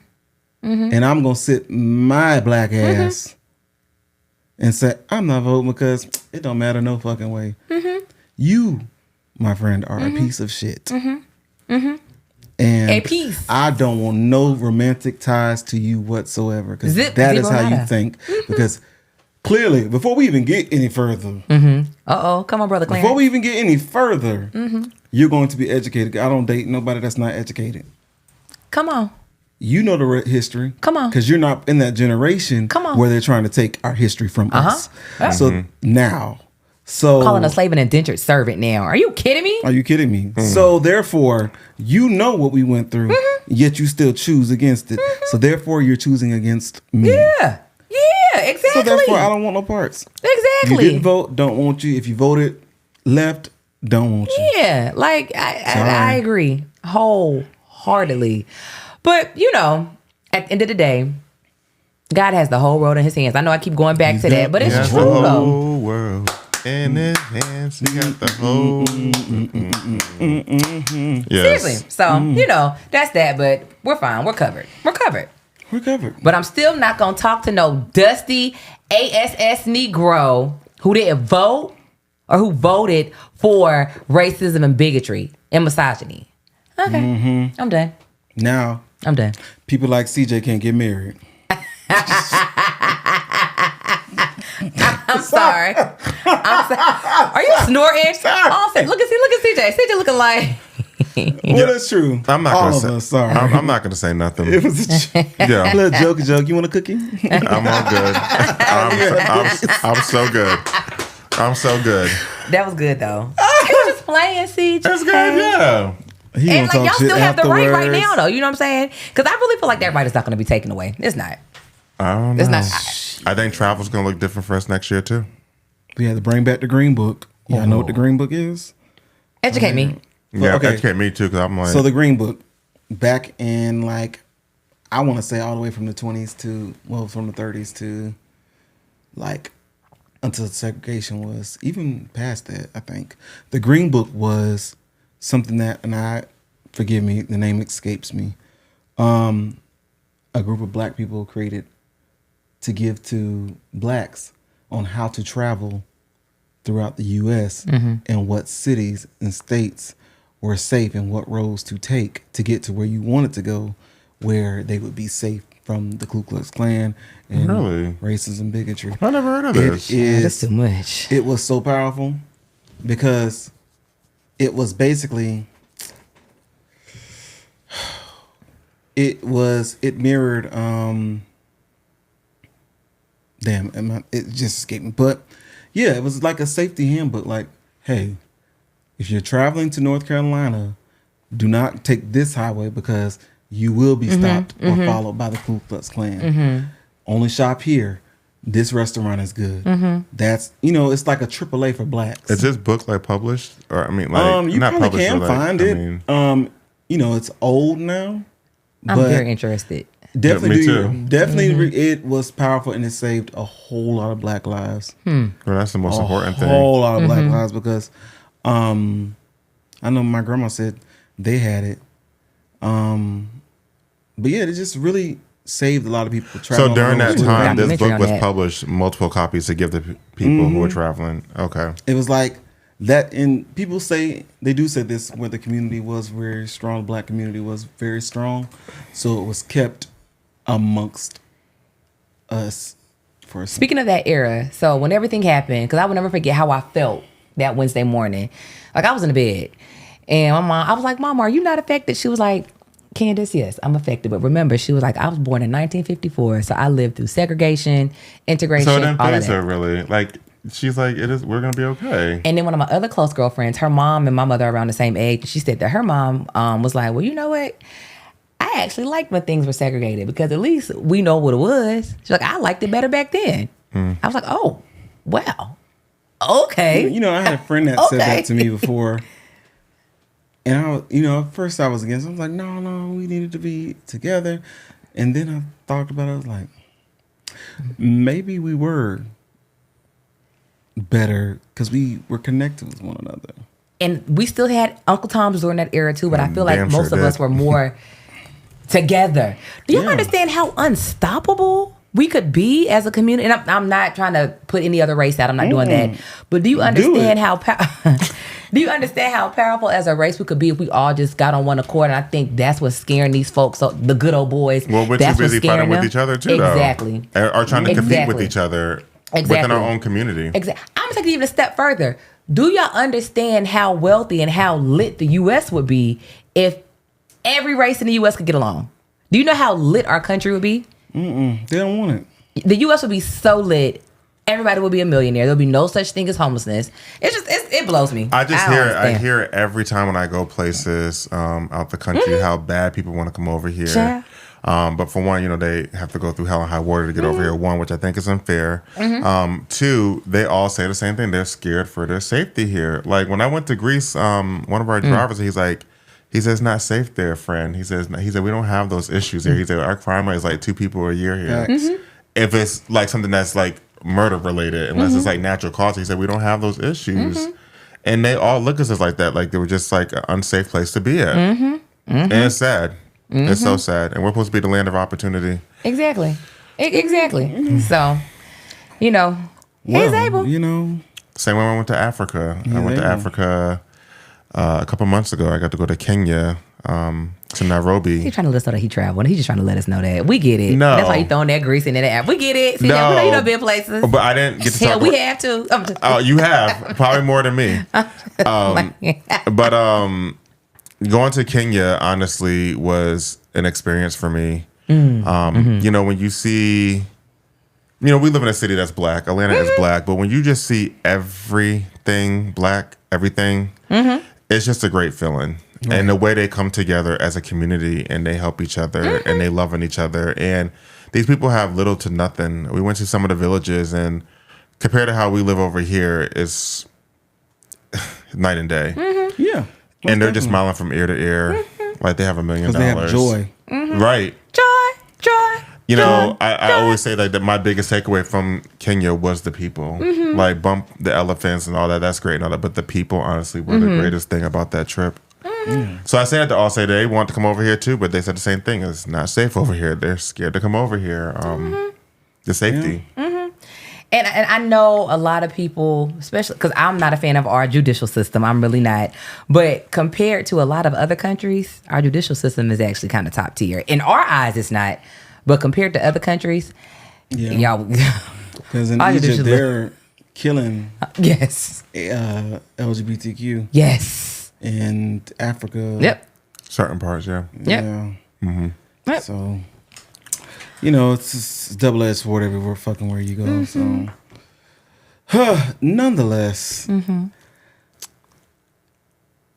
I'm gonna sit my black ass and say I'm not voting because it don't matter no fucking way. You, my friend, are a piece of shit. And A piece. I don't want no romantic ties to you whatsoever because that is how you think. Because clearly, before we even get any further, Come on, brother Clarence. before we even get any further, you're going to be educated. I don't date nobody that's not educated. Come on. You know the history. Come on. Because you're not in that generation Come on. where they're trying to take our history from us. So now. Calling a slave an indentured servant now. Are you kidding me? Are you kidding me? So therefore, you know what we went through, yet you still choose against it. So therefore, you're choosing against me. Yeah. Yeah, exactly. So therefore, I don't want no parts. Exactly. You didn't vote, don't want you. If you voted left, don't want you. Yeah, like I agree wholeheartedly. But at the end of the day, God has the whole world in his hands. I know I keep going back to that, but it's true the though. whole world in his hands. He got the whole. Yes. Seriously. So, that's that, but we're fine. We're covered. We're covered. We're covered. But I'm still not going to talk to no dusty ASS Negro who didn't vote or who voted for racism and bigotry and misogyny. Okay. I'm done. Now, I'm done. people like CJ can't get married. I'm sorry. Are you snorting? Oh, look at CJ. CJ looking like. Well, that's true. I'm not All gonna of say. us, sorry. I'm not gonna say nothing. It was a Yeah, little joke. You want a cookie? I'm all good. I'm so good. I'm so good. That was good though. He was just playing, CJ. That's good. Yeah. He And gonna like talk y'all shit still have the right afterwards. now though. You know what I'm saying? Because I really feel like that right is not going to be taken away. It's not. I don't know. It's not. I think travel's gonna look different for us next year too. We had to bring back the Green Book. Yeah, I know what the Green Book is. Educate me. Yeah, educate me too, because I'm like. So the Green Book, back in like, I want to say all the way from the 20s to, well, from the 30s to like until segregation was, even past that, I think. The Green Book was something that, and forgive me, the name escapes me, a group of black people created to give to blacks on how to travel throughout the U.S. and what cities and states were safe and what roads to take to get to where you wanted to go, where they would be safe from the Ku Klux Klan and racism, bigotry. I never heard of this. That's too much. It was so powerful because it was basically, it mirrored, it just escaped me. But yeah, it was like a safety handbook. Like, hey, if you're traveling to North Carolina, do not take this highway because you will be stopped or followed by the Ku Klux Klan. Only shop here. This restaurant is good. That's, it's like a AAA for blacks. Is this book like published? Or I mean, like, you not probably published, can like, find it. It's old now. I'm very interested. Definitely, me too. Definitely, it was powerful and it saved a whole lot of black lives. Well, that's the most important thing. A whole lot of black lives because I know my grandma said they had it. But yeah, it just really saved a lot of people. So during that time, this book was published, multiple copies to give to people who were traveling. Okay. It was like that, and people say, they do say this, where the community was very strong, the black community was very strong. So it was kept amongst us. Speaking of that era, so when everything happened, because I would never forget how I felt that Wednesday morning. Like, I was in the bed, and my mom, I was like, Mom, are you not affected? She was like, Candace, yes, I'm affected. But remember, she was like, I was born in 1954, so I lived through segregation, integration, so it didn't all of phase that. her really. Like, she's like, we're going to be okay. And then one of my other close girlfriends, her mom and my mother are around the same age. She said that her mom was like, well, you know what? I actually liked when things were segregated because at least we know what it was. She's like, I liked it better back then. I was like, oh, wow. Okay. I had a friend that said that to me before. And at first I was against it. I was like, no, we needed to be together. And then I thought about it. I was like, maybe we were better because we were connected with one another. And we still had Uncle Tom's during that era too, but I feel like most of us were more together. Do you understand how unstoppable we could be as a community? And I'm not trying to put any other race out. I'm not doing that. But do you understand how do you understand how powerful as a race we could be if we all just got on one accord? And I think that's what's scaring these folks, so the good old boys. Well, we're too busy fighting with each other too, exactly. though. Or trying to compete with each other within our own community. Exactly. I'm going to take it even a step further. Do y'all understand how wealthy and how lit the U.S. would be if every race in the U.S. could get along? Do you know how lit our country would be? They don't want it. The U.S. would be so lit. Everybody would be a millionaire. There'll be no such thing as homelessness. It blows me. I hear it every time when I go places out the country how bad people want to come over here. Sure. But for one, they have to go through hell and high water to get over here. One, which I think is unfair. Two, they all say the same thing. They're scared for their safety here. Like when I went to Greece, one of our drivers, he says it's not safe there, friend. He said we don't have those issues here. He said our crime rate is like 2 people a year here. If it's like something that's like murder related, unless it's like natural causes, he said we don't have those issues. And they all look at us like that, like they were just like an unsafe place to be at. And it's sad. It's so sad. And we're supposed to be the land of opportunity. Exactly. So, he's able. Same when I went to Africa. I went to Africa a couple months ago. I got to go to Kenya, to Nairobi. He's trying to let us know that he traveled. He's just trying to let us know that. We get it. No. That's why you throwing that grease in that app. We get it. See, no. We know been places. But I didn't get to talk we have to. Oh, you have. Probably more than me. But going to Kenya, honestly, was an experience for me. When you see... we live in a city that's black. Atlanta is black. But when you just see everything black, everything, it's just a great feeling. Right. And the way they come together as a community and they help each other and they love on each other. And these people have little to nothing. We went to some of the villages, and compared to how we live over here, it's night and day. Mm-hmm. Yeah. And they're just smiling from ear to ear. Mm-hmm. Like they have $1 million. Because they have joy. Mm-hmm. Right. Joy. You know, I always say like that my biggest takeaway from Kenya was the people. Mm-hmm. Like bump the elephants and all that. That's great and all that. But the people, honestly, were the greatest thing about that trip. Mm-hmm. So I said to all say they want to come over here too, but they said the same thing. It's not safe over here. They're scared to come over here. The safety. Yeah. Mm-hmm. And I know a lot of people, especially because I'm not a fan of our judicial system. I'm really not. But compared to a lot of other countries, our judicial system is actually kind of top tier. In our eyes, it's not. But compared to other countries, y'all. Because in Egypt, they're killing yes LGBTQ. Yes. In Africa. Yep. Certain parts, yeah. Yep. Yeah. Mm-hmm. Yep. So, you know, it's double-edged sword everywhere, fucking where you go. Mm-hmm. So, nonetheless,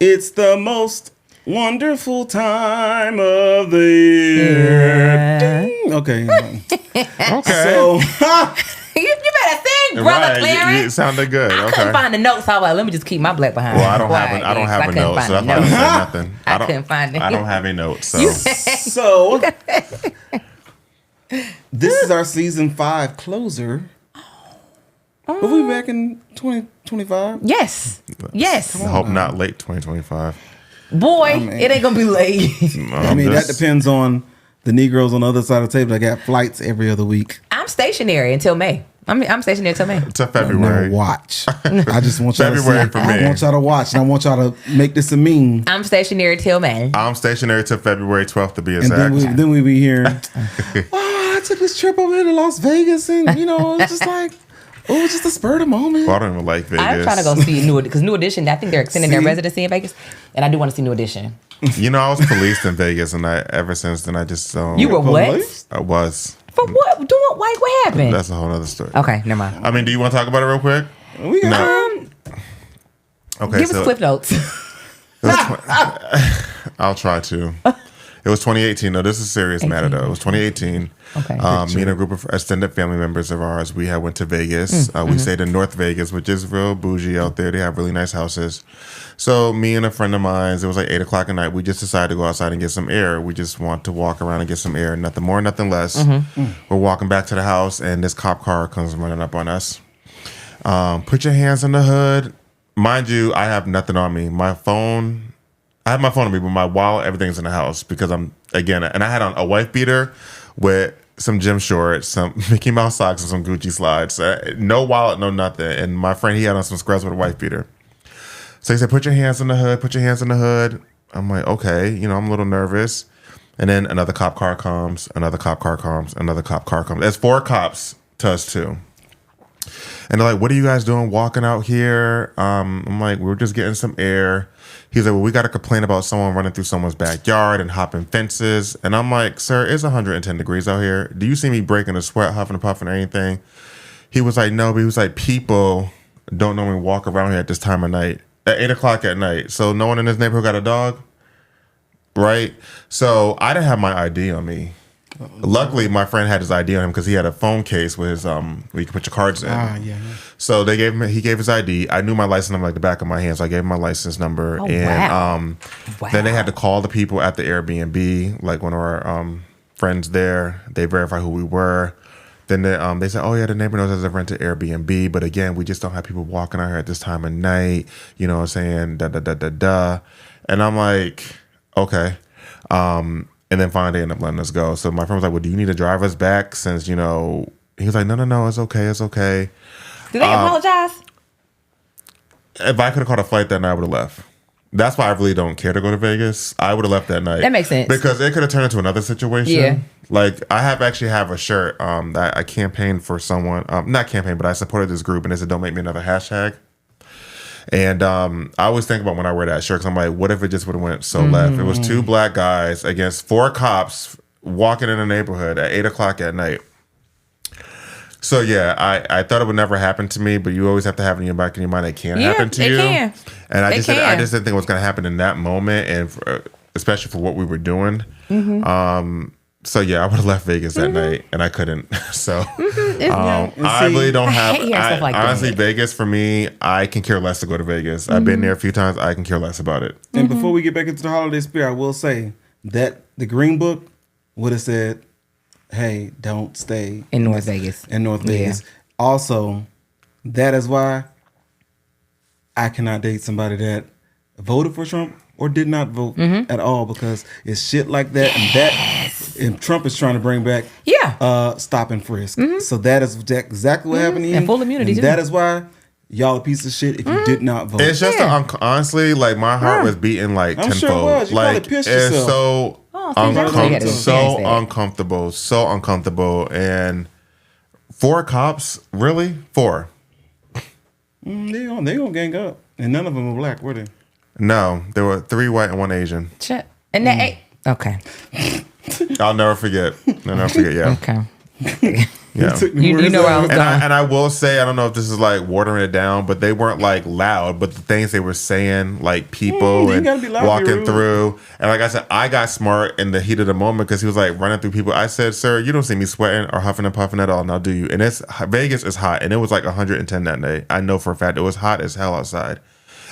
it's the most wonderful time of the year. Ding. Okay. Okay. So, you better sing, brother Clarence. It sounded good. I couldn't find the notes. So I was like, let me just keep my black behind. Well, I don't have a note, so that's why I didn't say nothing. I couldn't find it. I don't have any notes, so. So, this is our season 5 closer. Will we be back in 2025? Yes. I hope not late 2025. Boy, it ain't gonna be late. That depends on the Negroes on the other side of the table that got flights every other week. I'm stationary until May. I'm stationary until May. Until February. No, watch. I just want y'all February to for see. me. I want y'all to watch, and I want y'all to make this a meme. I'm stationary till May. I'm stationary till February 12th to be And exact. then we be hearing, I took this trip over here to Las Vegas, and it's just like, it's just a spur of the moment. Well, I don't even like Vegas. I'm trying to go see New Edition. I think they're extending their residency in Vegas, and I do want to see New Edition. You know, I was policed in Vegas, and ever since then I just don't. You were what? I was. For what? Doing what happened? That's a whole other story. Okay, never mind. I mean, do you want to talk about it real quick? We got Okay, give us Cliff Notes. I'll try to. It was 2018. No, this is a serious matter, though. It was 2018. Okay. Me and a group of extended family members of ours, we had went to Vegas. We stayed in North Vegas, which is real bougie out there. They have really nice houses. So me and a friend of mine, it was like 8 o'clock at night. We just decided to go outside and get some air. We just want to walk around and get some air. Nothing more, nothing less. We're walking back to the house, and this cop car comes running up on us. Put your hands on the hood. Mind you, I have nothing on me. I have my phone on me, but my wallet, everything's in the house because and I had on a wife beater with some gym shorts, some Mickey Mouse socks, and some Gucci slides. No wallet, no nothing. And my friend, he had on some scrubs with a wife beater. So he said, put your hands on the hood, put your hands on the hood. I'm like, okay, I'm a little nervous. And then another cop car comes, another cop car comes, another cop car comes. There's 4 cops to us too. And they're like, what are you guys doing walking out here? I'm like, we're just getting some air. He's like, well, we got to complain about someone running through someone's backyard and hopping fences. And I'm like, sir, it's 110 degrees out here. Do you see me breaking a sweat, huffing and puffing or anything? He was like, no, but he was like, people don't normally walk around here at this time of night, at 8 o'clock at night. So no one in this neighborhood got a dog, right? So I didn't have my ID on me. Luckily, my friend had his ID on him because he had a phone case with his where you can put your cards in. Yeah. So he gave his ID. I knew my license number like the back of my hand, so I gave him my license number. Then they had to call the people at the Airbnb, like one of our friends there. They verified who we were. Then they said, oh yeah, the neighbor knows there's a rented Airbnb, but again, we just don't have people walking out here at this time of night. You know what I'm saying? And I'm like, okay. And then finally they ended up letting us go. So my friend was like, well, do you need to drive us back? Since, he was like, no, it's okay. Did they apologize? If I could have caught a flight that night, I would have left. That's why I really don't care to go to Vegas. I would have left that night. That makes sense. Because it could have turned into another situation. Yeah. Like, I actually have a shirt that I campaigned for someone. Not campaigned, but I supported this group, and they said, don't make me another hashtag. And I always think about when I wear that shirt, because I'm like, what if it just would have went so left? It was 2 black guys against 4 cops walking in a neighborhood at 8 o'clock at night. So yeah, I thought it would never happen to me, but you always have to have in your back in your mind it can happen to you. Can. And I just didn't think it was going to happen in that moment, and especially for what we were doing. So yeah, I would have left Vegas that night, and I couldn't. So I really don't have. Honestly, Vegas for me, I can care less to go to Vegas. I've been there a few times. I can care less about it. And before we get back into the holiday spirit, I will say that the Green Book would have said, "Hey, don't stay in North Vegas." In North Vegas. Also, that is why I cannot date somebody that voted for Trump or did not vote at all, because it's shit like that, and Trump is trying to bring back stop and frisk. So that is exactly what happened to you. And full immunity too. That is why y'all a piece of shit if you did not vote. It's just honestly, like my heart was beating like tenfold. Sure it was. You like pissed it's yourself. so uncomfortable, and 4 cops, really 4. They gonna gang up, and none of them were black, were they? No, there were 3 white and 1 Asian. Shit. And that okay. I'll never forget. Yeah. Okay. Yeah. You know where I was going. And I will say, I don't know if this is like watering it down, but they weren't like loud, but the things they were saying, like people and walking through. And like I said, I got smart in the heat of the moment because he was like running through people. I said, "Sir, you don't see me sweating or huffing and puffing at all. Now do you?" And Vegas is hot, and it was like 110 that day. I know for a fact it was hot as hell outside.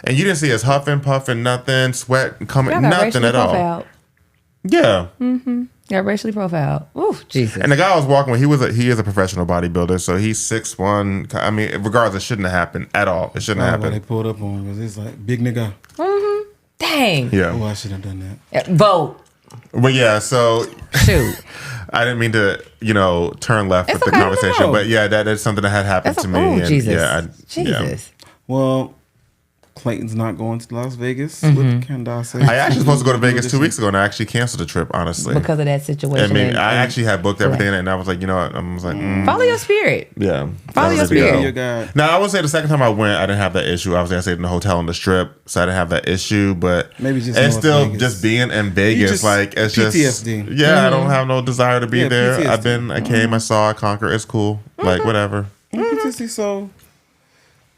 And you didn't see us huffing, puffing, nothing, sweat coming, nothing at all. Profiled. Yeah. Got racially profiled. Ooh, Jesus. And the guy I was walking with, he is a professional bodybuilder, so he's 6'1". I mean, regardless, it shouldn't have happened at all. It shouldn't have happened. They pulled up on him because he's like, big nigga. Dang. Yeah. Oh, I should have done that. Vote. But yeah, so shoot. I didn't mean to, turn left with the conversation, but yeah, that is something that had happened to me. Oh, Jesus. Yeah, Jesus. Yeah. Well, Clayton's not going to Las Vegas. What can I say? I actually supposed to go to Vegas 2 weeks ago, and I actually canceled the trip, honestly. Because of that situation. I actually had booked everything, and I was like, follow your spirit. Yeah. Follow your spirit. Now, I would say the second time I went, I didn't have that issue. I stayed in the hotel on the Strip, so I didn't have that issue, but maybe it's still Vegas. Just being in Vegas, like, it's PTSD. Just, I don't have no desire to be there. PTSD. I came, I saw, I conquered, it's cool. Like, whatever. PTSD, so...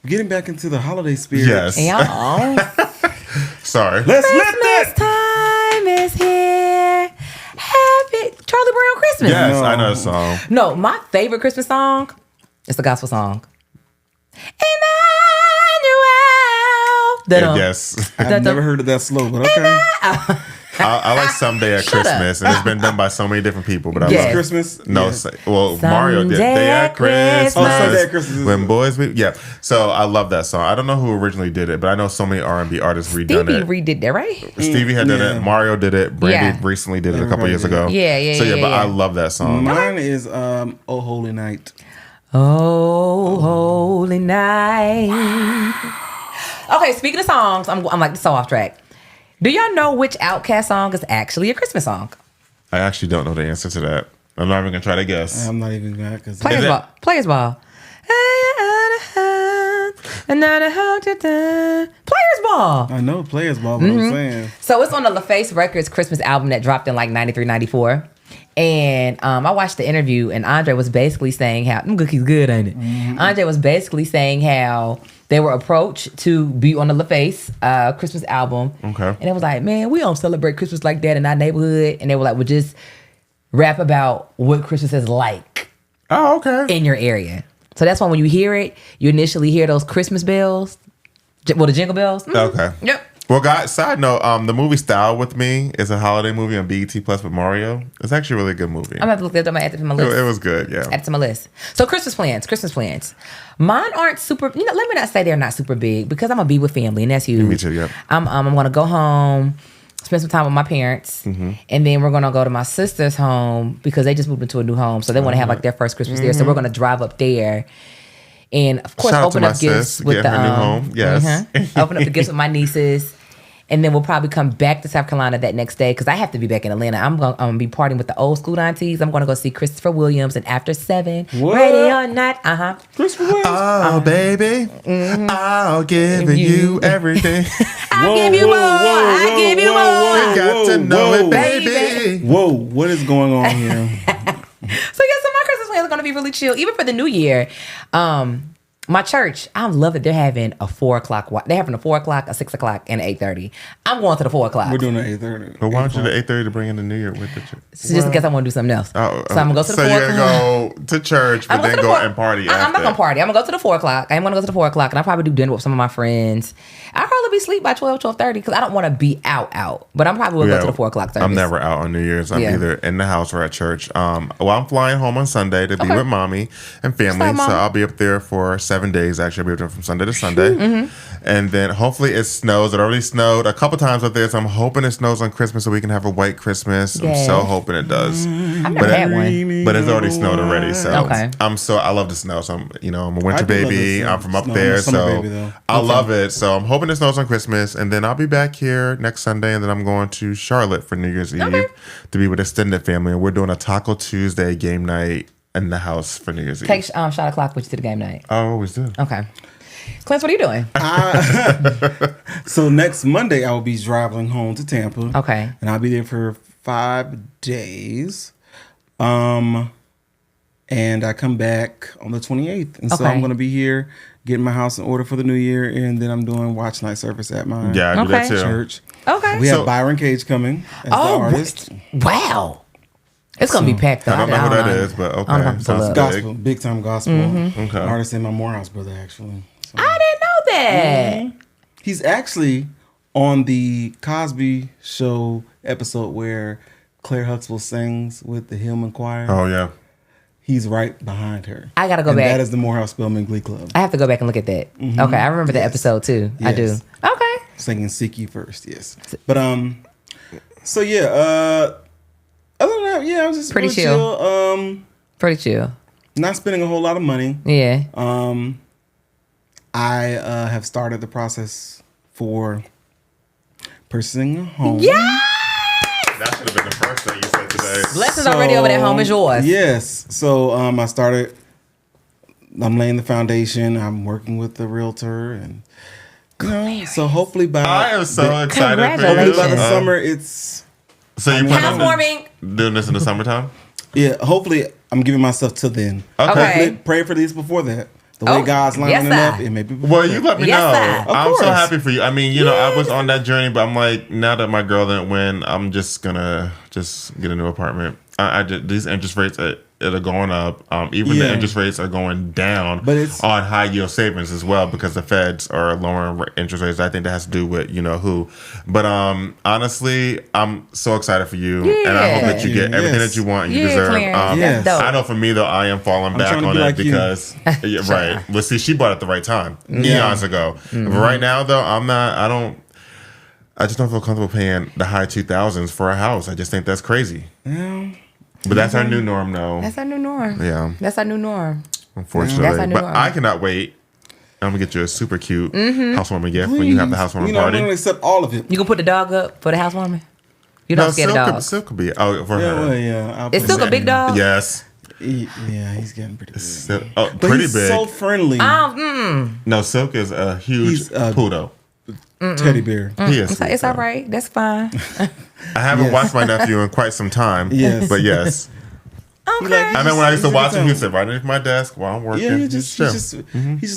Getting back into the holiday spirit. Yes. Y'all. Sorry. Christmas time is here. Happy Charlie Brown Christmas. Yes, I know the song. No, my favorite Christmas song is the gospel song. Emmanuel. Yes. I've never heard of that slow, but okay. I like Someday at Christmas, and it's been done by so many different people. But I love Christmas. No, Mario did Day at Christmas. Oh, Sunday at Christmas. When boys, So I love that song. I don't know who originally did it, but I know so many R&B artists redone it. Stevie redid that, right? Stevie had done it. Mario did it. Brandy recently did it a couple years ago. Yeah. But I love that song. Mine is "Oh Holy Night." Oh Holy Night. Okay, speaking of songs, I'm like so off track. Do y'all know which Outkast song is actually a Christmas song? I actually don't know the answer to that. I'm not even gonna try to guess. I'm not even gonna because Players Ball. Players Ball. I know Players Ball, but I'm saying. So it's on the LaFace Records Christmas album that dropped in like 93, 94. And I watched the interview, and Andre was basically saying how cookie's good, ain't it? Andre was basically saying how they were approached to be on the LaFace Christmas album. Okay. And it was like, man, we don't celebrate Christmas like that in our neighborhood. And they were like, well, just rap about what Christmas is like. Oh, okay. In your area. So that's why when you hear it, you initially hear those Christmas bells. Well, the jingle bells. Okay. Yep. Well, guys, side note, the movie Style With Me is a holiday movie on BET Plus with Mario. It's actually a really good movie. I'm going to have to look at it. I'm going to add it to my list. It was good, yeah. Add it to my list. So Christmas plans. Mine aren't super, let me not say they're not super big because I'm going to be with family and that's huge. Me too, yeah. I'm going to go home, spend some time with my parents, and then we're going to go to my sister's home because they just moved into a new home. So they want to have like their first Christmas there. So we're going to drive up there. And of course, open up gifts with the new home. Yes. Open up the gifts with my nieces. And then we'll probably come back to South Carolina that next day because I have to be back in Atlanta. I'm going to be partying with the old school aunties. I'm going to go see Christopher Williams and After 7. What? Ready or not. Christopher Williams. Oh, baby. I'll give you everything. I'll give you more. I'll give you more. You got to know it, baby. Whoa, what is going on here? So my Christmas plans are going to be really chill. Even for the new year. My church, I love it. They're having a 4 o'clock. They're having a 4 o'clock, a 6 o'clock, and an 8:30. I'm going to the 4 o'clock. We're doing the 8:30. But why don't you do 8:30 to bring in the New Year with the church? So just in case I want to do something else. So I'm going to go to the 4 o'clock. So you're going to go to church, but then go and party after. I'm not going to party. I'm going to go to the 4 o'clock. I'm going to go to the 4 o'clock, and I'll probably do dinner with some of my friends. I'll probably be asleep by 12:30 because I don't want to be out. But I'm probably going to go to the 4 o'clock service. I'm never out on New Year's. I'm either in the house or at church. Well, I'm flying home on Sunday to be with mommy and family. So I'll be up there for 7 days. Actually, I'll be up there from Sunday to Sunday. And then hopefully it snows. It already snowed a couple times up there. So I'm hoping it snows on Christmas so we can have a white Christmas. I'm so hoping it does. I've never had one. But it's already snowed already. So I love the snow. So I'm a winter baby. I'm from up there. So I love it. So I'm hoping it snows on Christmas. And then I'll be back here next Sunday. And then I'm going to Charlotte for New Year's Eve to be with extended family. And we're doing a Taco Tuesday game night in the house for New Year's Eve. Take shot o'clock with you to the game night. I always do. Okay. Clint, what are you doing? So next Monday, I will be traveling home to Tampa. Okay. And I'll be there for 5 days. And I come back on the 28th. And so I'm going to be here getting my house in order for the new year. And then I'm doing watch night service at my I do that too. church. Okay. We have Byron Cage coming as the artist. Wow. It's going to be packed up. I don't know who that is, but okay. Sounds gospel, big time gospel. Okay. Artist in my Morehouse brother, actually. So. I didn't know that. He's actually on the Cosby Show episode where Claire Huxtable sings with the Hillman Choir. Oh, yeah. He's right behind her. I got to go back. That is the Morehouse Spelman Glee Club. I have to go back and look at that. Okay, I remember the episode too. Yes. I do. Okay. Singing Seek Ye First, yes. But, so yeah, other than that, yeah, I was just pretty really chill. Pretty chill. Not spending a whole lot of money. Yeah. I have started the process for purchasing a home. Yeah. That should have been the first thing you said today. Blessings already over that home is yours. Yes. So I started. I'm laying the foundation. I'm working with the realtor, and so hopefully by I am so excited for you. Congratulations. By the summer, it's. So you plan housewarming. on doing this in the summertime? Yeah. Hopefully, I'm giving myself till then. Okay. Pray for these before that. The way God's lining them up, it may be. Well, you let me know. I'm so course. happy for you. I mean, I was on that journey, but I'm like, now that my girl didn't win, I'm just gonna get a new apartment. These interest rates are going up. Even the interest rates are going down, but it's on high yield savings as well because the feds are lowering interest rates. I think that has to do with who. But honestly, I'm so excited for you, and I hope that you get everything that you want and you deserve. I know for me though, I am falling back on it because right. But see, she bought it at the right time, eons ago. But right now though, I just don't feel comfortable paying the high 2000s for a house. I just think that's crazy. Yeah. But that's our new norm, though. That's our new norm. Yeah. That's our new norm. Unfortunately. That's our new norm. I cannot wait. I'm going to get you a super cute housewarming gift when you have the housewarming party. I'm going to accept all of it. You going to put the dog up for the housewarming? You don't scare the dog. Silk could be. Oh, for her. Well, yeah. Is Silk a big dog? Yes. Yeah, he's getting pretty big. But pretty he's big. So friendly. No, Silk is a huge poodle. Teddy bear. He is. It's all right. That's fine. I haven't watched my nephew in quite some time. Yes. But yes. Okay. I mean, when I used to watch him, he'd sit right underneath my desk while I'm working. Yeah, he just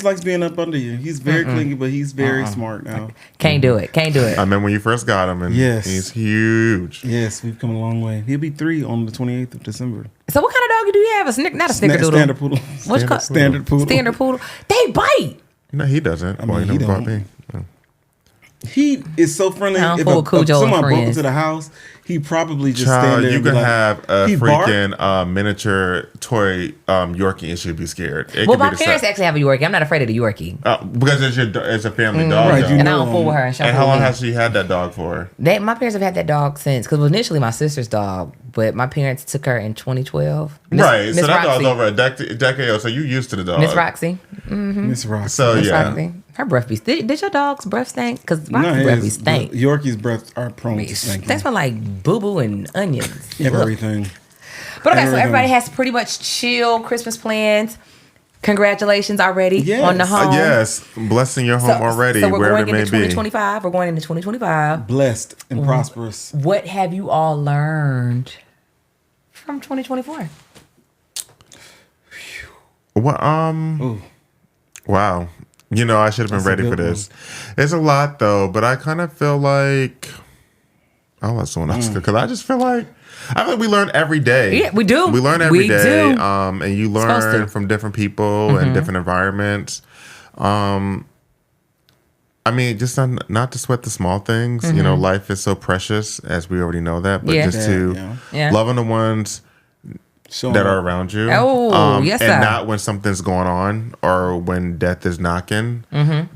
likes being up under you. He's very clingy, but he's very smart now. Can't do it. I remember when you first got him, and he's huge. Yes, we've come a long way. He'll be 3 on the 28th of December. So what kind of dog do you have? Not a snickerdoodle. Standard poodle. What's called? Standard poodle. Standard poodle. They bite. No, he doesn't. I mean, he never bought me. He is so friendly. If someone broke into the house, he probably just stand there. You could have a freaking miniature toy Yorkie and she'd be scared. Well, my parents actually have a Yorkie. I'm not afraid of the Yorkie. Because it's a family dog. Right, and I don't fool with her. And how long has she had that dog for? My parents have had that dog since, because it was initially my sister's dog, but my parents took her in 2012. Right, so that dog's over a decade old, so you used to the dog. Miss Roxy. Miss Roxy. So, Roxy. Her breath be stink. Did your dog's breath stink? Because Roxy's breath be stink. Yorkie's breath are prone to stinking. They smell like boo-boo and onions. Everything. But okay, so everybody has pretty much chill Christmas plans. Congratulations already on the home. Yes, blessing your home already, so we're wherever going it may into 2025. We're going into 2025. Blessed and prosperous. What have you all learned from 2024? Well, Wow. You know, I should have been ready for this. It's a lot, though, but I kind of feel like I'll let someone else go because I just feel like we learn every day. Yeah, we do. We learn every day, do. And you learn from different people and different environments. I mean, just not to sweat the small things. You know, life is so precious, as we already know that. But just to loving the ones that are around you. Oh, yes, sir. And not when something's going on or when death is knocking.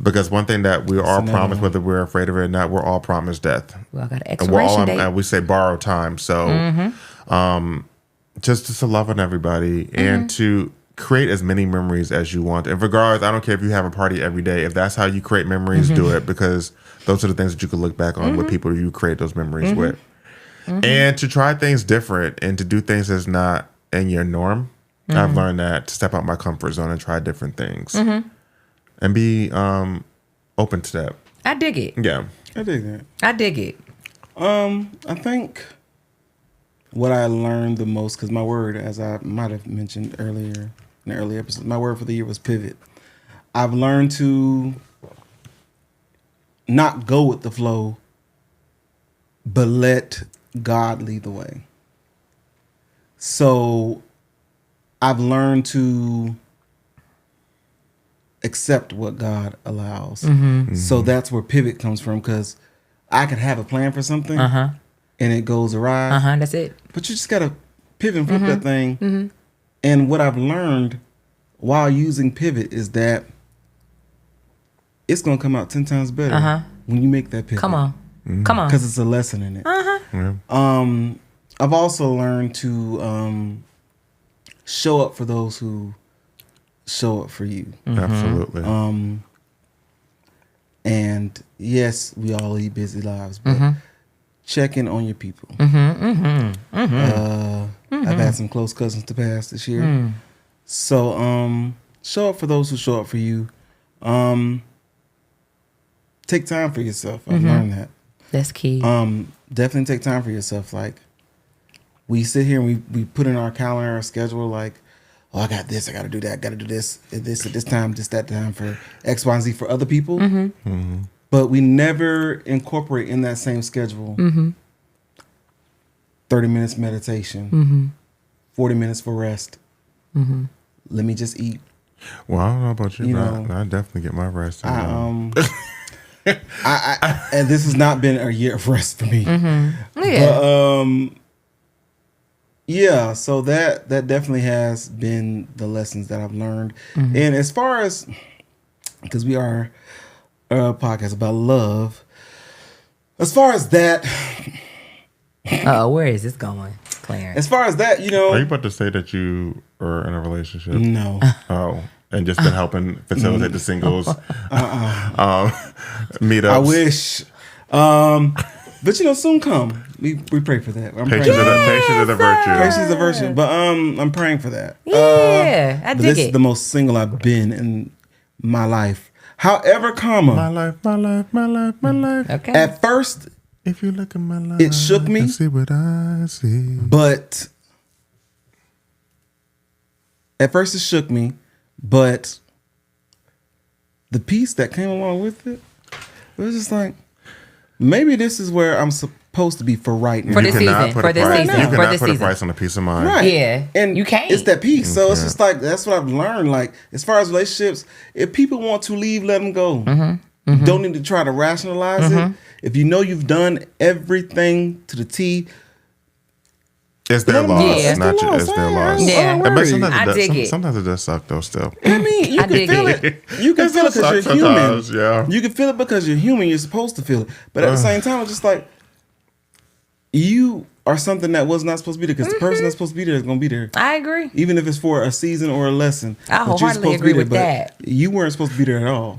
Because one thing that we are promised, whether we're afraid of it or not, we're all promised death. Well, I got an expiration date. And we say borrowed time. So just to love on everybody and to create as many memories as you want. In regards, I don't care if you have a party every day. If that's how you create memories, do it, because those are the things that you can look back on with people you create those memories with. And to try things different and to do things that's not in your norm. I've learned that to step out my comfort zone and try different things and be open to that. I dig it. Yeah. I dig that. I dig it. I think what I learned the most, because my word, as I might have mentioned earlier in the early episode, my word for the year was pivot. I've learned to not go with the flow, but let God lead the way. So I've learned to accept what God allows. So that's where pivot comes from, because I could have a plan for something and it goes awry. That's it. But you just got to pivot and flip that thing. And what I've learned while using pivot is that it's going to come out 10 times better when you make that pivot. Come on. Come on. Because it's a lesson in it. I've also learned to show up for those who show up for you. Absolutely. And yes, we all lead busy lives, but check in on your people. I've had some close cousins to pass this year. So show up for those who show up for you. Take time for yourself. I've learned that. That's key. Definitely take time for yourself. Like, we sit here and we put in our calendar, our schedule, like, oh, I got this, I got to do that, got to do this at this time, that time for X, Y, and Z for other people. But we never incorporate in that same schedule 30 minutes meditation, 40 minutes for rest. Let me just eat. Well, I don't know about you, but I definitely get my rest. And this has not been a year of rest for me. But, yeah, so that definitely has been the lessons that I've learned. And as far as, because we are a podcast about love, as far as that, where is this going, Clarence? As far as that, are you about to say that you are in a relationship? No. Oh, and just been helping facilitate the singles meetups. I wish. But soon come. We pray for that. Patience is a virtue. Patience is a virtue. But I'm praying for that. Yeah, I dig this it. is the most single I've been in my life. However, my life. Okay. At first, if you look at my life, it shook me. See what I see. But at first, it shook me. But the peace that came along with it was just like, maybe this is where I'm supposed to be for right now. For this season. For this season. You cannot put a price on a peace of mind. Right. Yeah. And you can't. It's that peace. So it's just like, that's what I've learned. Like, as far as relationships, if people want to leave, let them go. You don't need to try to rationalize it. If you know you've done everything to the T, it's their loss. It's their loss. Yeah. I dig it. Sometimes it does suck though still. I mean, you can feel it. You can feel it because you're human. Yeah. You can feel it because you're human. You're supposed to feel it. But at the same time, it's just like, you are something that was not supposed to be there, because the person that's supposed to be there is going to be there. I agree. Even if it's for a season or a lesson. I wholeheartedly agree with that. You weren't supposed to be there at all.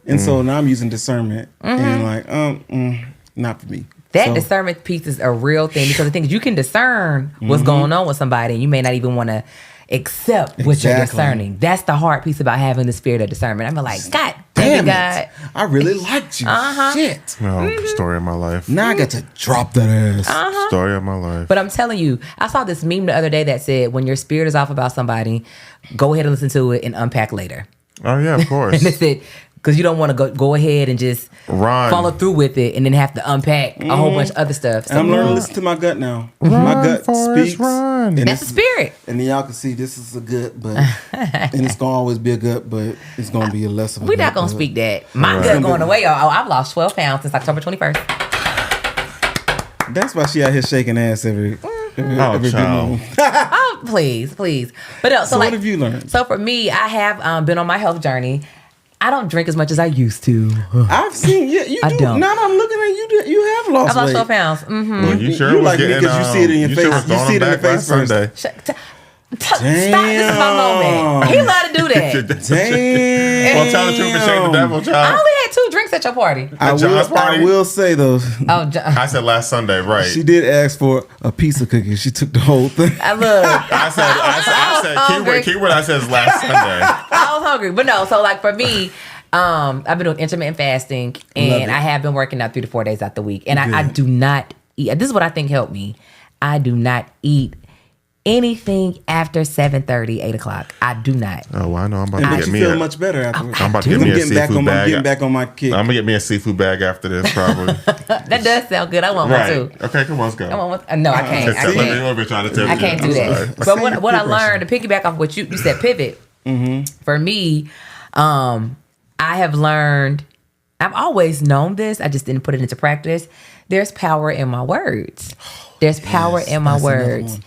And so now I'm using discernment and like, not for me. That discernment piece is a real thing, because the thing is, you can discern what's going on with somebody, and you may not even want to accept what you're discerning. That's the hard piece about having the spirit of discernment. I'm like, God damn it, God. I really liked you. Shit. Story of my life. Now I got to drop that ass. Story of my life. But I'm telling you, I saw this meme the other day that said, when your spirit is off about somebody, go ahead and listen to it and unpack later. Oh yeah, of course. And that's it. Because you don't want to go ahead and just follow through with it and then have to unpack a whole bunch of other stuff. So, I'm learning to listen to my gut now. My gut speaks. Run. And that's the spirit. And then y'all can see this is a gut, but and it's going to always be a gut, but it's going to be a less of a We're gut. not going to speak that. My gut going away, y'all. Oh, I've lost 12 pounds since October 21st. That's why she out here shaking ass every child. Oh, please. But no, so what have you learned? So for me, I have been on my health journey. I don't drink as much as I used to. I've seen you. I don't. Now that I'm looking at you, you have lost weight. I've lost 12 pounds. Mm-hmm. Well, you sure you was like getting, me because you see it in your face. You see it in your face Sunday. Stop. This is my moment. He allowed to do that. Damn. Well, tell the truth and shame the devil, I child. only had 2 drinks at your party. I will say though. I said last Sunday, right? She did ask for a piece of cookie. She took the whole thing. I look. I said keyword. I said last Sunday. I was hungry, but no. So like for me, I've been doing intermittent fasting, and I have been working out 3 to 4 days out the week, and I do not eat. This is what I think helped me. I do not eat anything after 7:30, 8 o'clock. I do not. Oh, well, I know. I'm about to get me feel much better afterwards. I'm about to get me a seafood bag. I'm getting back on my kick. I'm gonna get me a seafood bag after this, probably. That does sound good. I want one too. Okay, come on, let's go. No, I can't. I can't do that. But what I learned to piggyback off what you said, pivot. Mm-hmm. For me, I have learned. I've always known this. I just didn't put it into practice. There's power in my words. There's power in my words.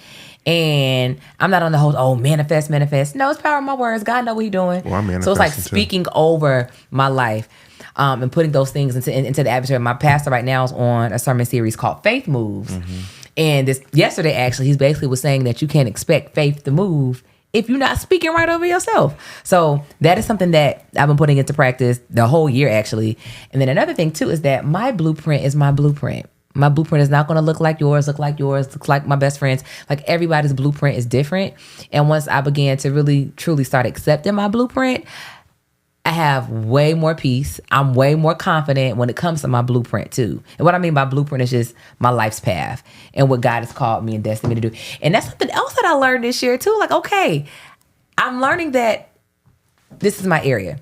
And I'm not on the whole, manifest. No, it's power in my words. God know what He's doing. Well, so it's like speaking over my life and putting those things into the atmosphere. My pastor right now is on a sermon series called Faith Moves. Mm-hmm. And yesterday, actually, he basically was saying that you can't expect faith to move if you're not speaking right over yourself. So that is something that I've been putting into practice the whole year, actually. And then another thing, too, is that my blueprint is my blueprint. My blueprint is not going to look like yours, look like my best friend's. Like everybody's blueprint is different. And once I began to really, truly start accepting my blueprint, I have way more peace. I'm way more confident when it comes to my blueprint too. And what I mean by blueprint is just my life's path and what God has called me and destined me to do. And that's something else that I learned this year too. Like, okay, I'm learning that this is my area.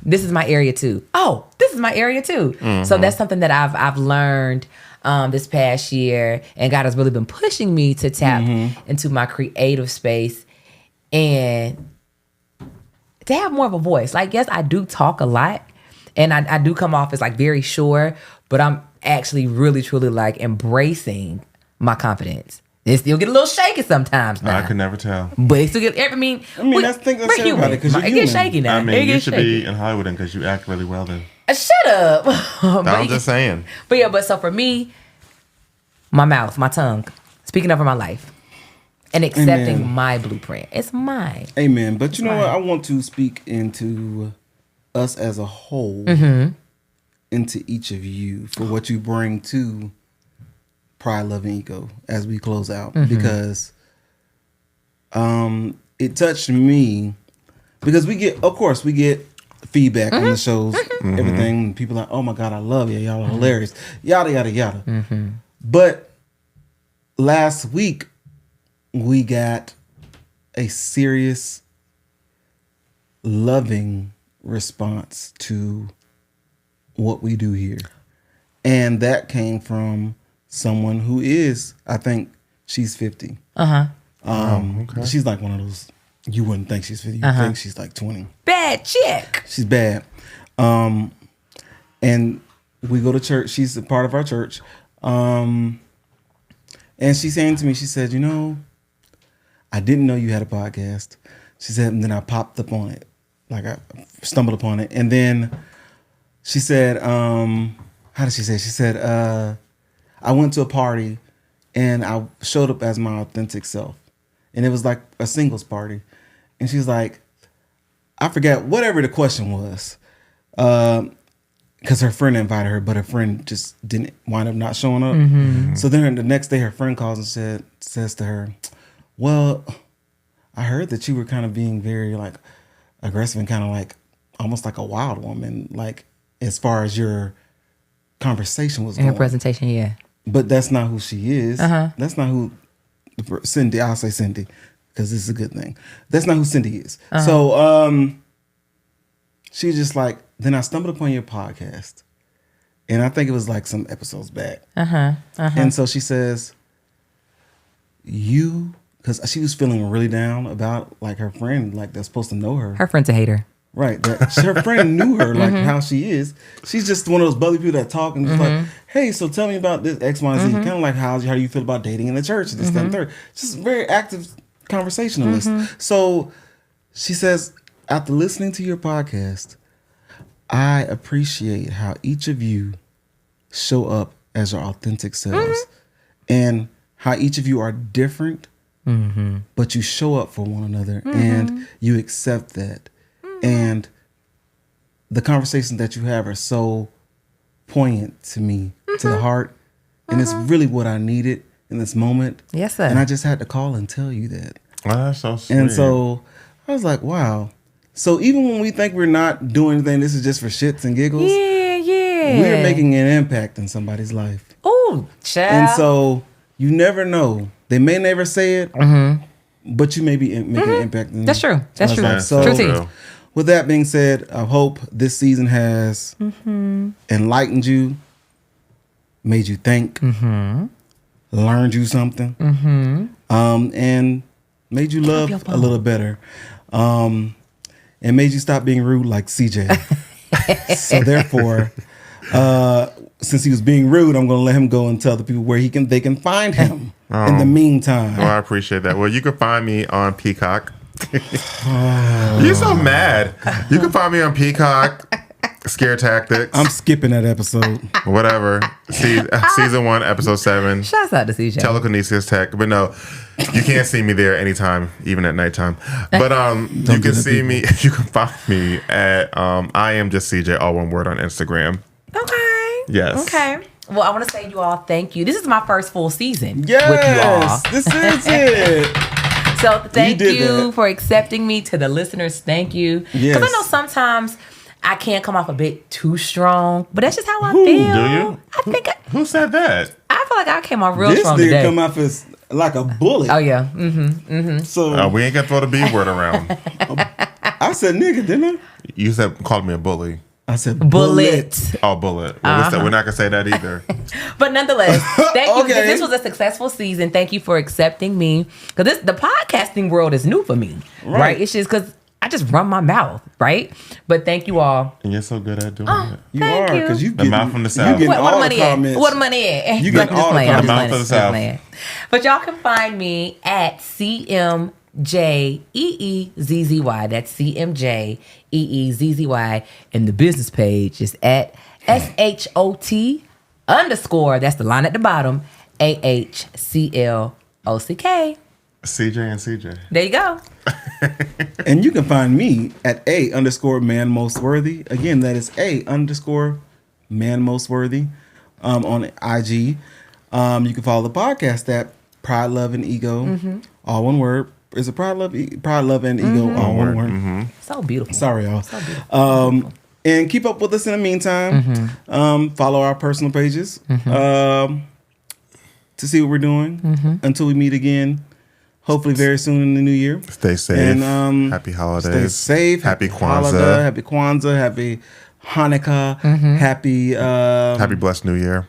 This is my area too. Oh, this is my area too. Mm-hmm. So that's something that I've learned this past year, and God has really been pushing me to tap into my creative space and to have more of a voice. Like, yes, I do talk a lot, and I do come off as like very sure, but I'm actually really, truly like embracing my confidence. It still get a little shaky sometimes now. I could never tell. But it still get, that's everybody, because it gets shaky now. I mean, you should be in Hollywood because you act really well then. Shut up. I'm just saying. But so for me, my mouth, my tongue, speaking over my life and accepting my blueprint. It's mine. Amen. But you know what? I want to speak into us as a whole, into each of you for what you bring to Pride, Love, and Ego as we close out. Because it touched me. Because we get feedback on the shows, everything. People are like, oh my God, I love you. Y'all are hilarious. Yada, yada, yada. But last week, we got a serious, loving response to what we do here. And that came from someone who is, I think, she's 50. Okay. She's like one of those, you wouldn't think she's 50. You think she's like 20. Bad chick. She's bad. And we go to church. She's a part of our church. And she's saying to me, she said, I didn't know you had a podcast. She said, and then I popped up on it. Like I stumbled upon it. And then she said, how did she say? She said, I went to a party and I showed up as my authentic self. And it was like a singles party. And she was like, I forgot whatever the question was. Because her friend invited her, but her friend just didn't wind up not showing up. So then the next day her friend calls and says to her, well, I heard that you were kind of being very like aggressive and kind of like almost like a wild woman, like as far as your conversation was going. Her presentation, yeah. But that's not who she is. That's not who Cindy, I'll say Cindy, because this is a good thing. That's not who Cindy is. So She was just like, then I stumbled upon your podcast. And I think it was like some episodes back. And so she says, because she was feeling really down about like her friend, like that's supposed to know her. Her friend's a hater. Right. Her friend knew her, like how she is. She's just one of those bubbly people that talk and just like, hey, so tell me about this X, Y, Z. Kind of like how do you feel about dating in the church? This, that, and third. Just very active conversationalist. So she says, after listening to your podcast, I appreciate how each of you show up as your authentic selves and how each of you are different, but you show up for one another and you accept that. And the conversations that you have are so poignant to me, to the heart. And it's really what I needed in this moment. Yes, sir. And I just had to call and tell you that. Oh, that's so sweet. And so I was like, wow. So even when we think we're not doing anything, this is just for shits and giggles. Yeah. We're making an impact in somebody's life. Oh, child. And so you never know. They may never say it, but you may be making an impact. That's true. That's true. Like, so, True tea. with that being said, I hope this season has enlightened you, made you think, learned you something, and made you love a little better, and made you stop being rude like CJ. So therefore, since he was being rude, I'm going to let him go and tell the people where they can find him in the meantime. Well, I appreciate that. Well, you can find me on Peacock. You're so mad. You can find me on Peacock, Scare Tactics. I'm skipping that episode. Whatever. Season 1, episode 7. Shouts out to CJ. Telekinesis Tech. But no, you can't see me there anytime, even at nighttime. But you can see me. You can find me at I am just CJ, all one word, on Instagram. Okay. Yes. Okay. Well, I want to say you all thank you. This is my first full season with you Yes, all. this is it. So thank did you that. for accepting me. To the listeners, thank you. Because Yes. I know sometimes I can't come off a bit too strong, but that's just how I Who, feel. do you? I think Who said that? I feel like I came off real This strong nigga today. come off as like a bullet. Oh yeah. Mm-hmm. So We ain't gonna throw the B word around. I said nigga, didn't I? You called me a bully. I said Bullet. Oh, bullet. Well, we're not gonna say that either. But nonetheless, thank you. Okay. This was a successful season. Thank you for accepting me. Because the podcasting world is new for me. Right? It's just because I just run my mouth, right? But thank you all. And you're so good at doing it. You Thank are you. because you The getting, mouth from the you South. getting What all the the money at? comments. What the money at? You getting all the I'm comments. just Mouth of the South. playing. But y'all can find me at CMJEEZZY. That's CMJEEZZY. And the business page is at SHOT_. That's the line at the bottom. AHCLOCK. CJ and CJ. There you go. And you can find me at @man most worthy. Again, that is @man most worthy on IG. You can follow the podcast at Pride, Love, and Ego. All one word. Is it Pride, Love, and Ego? All one word. So beautiful. Sorry, y'all. So beautiful. And keep up with us in the meantime. Follow our personal pages to see what we're doing until we meet again. Hopefully very soon in the new year. Stay safe. And happy holidays. Stay safe. Happy Holiday, Kwanzaa. happy Kwanzaa. Happy Hanukkah. Happy. Happy blessed New Year.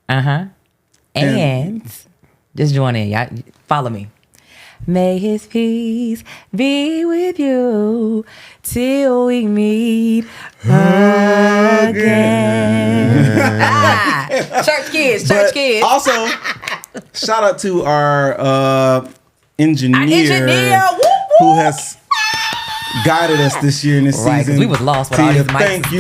And just join in. Y'all follow me. May his peace be with you till we meet again. Church kids. Also, shout out to our engineer, Woo, woo. who has guided us this year in this Right, 'cause season. we was lost with all Tia, these mics thank and you.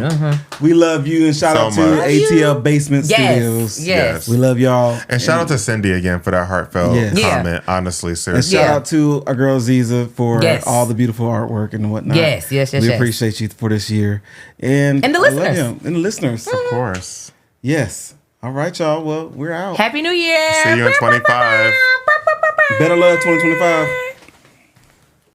stuff and, We love you, and shout So out to much. ATL Basement Yes, Studios. yes. We love y'all. And shout out to Cindy again for that heartfelt Yes. Yeah. comment. Honestly, And seriously. shout Yeah. out to our girl Ziza for Yes. all the beautiful artwork and whatnot. Yes. We appreciate you for this year. And And the I love listeners. you. And the listeners. Of course. Yes. All right, y'all. Well, we're out. Happy New Year. See you in 25. Better love 2025.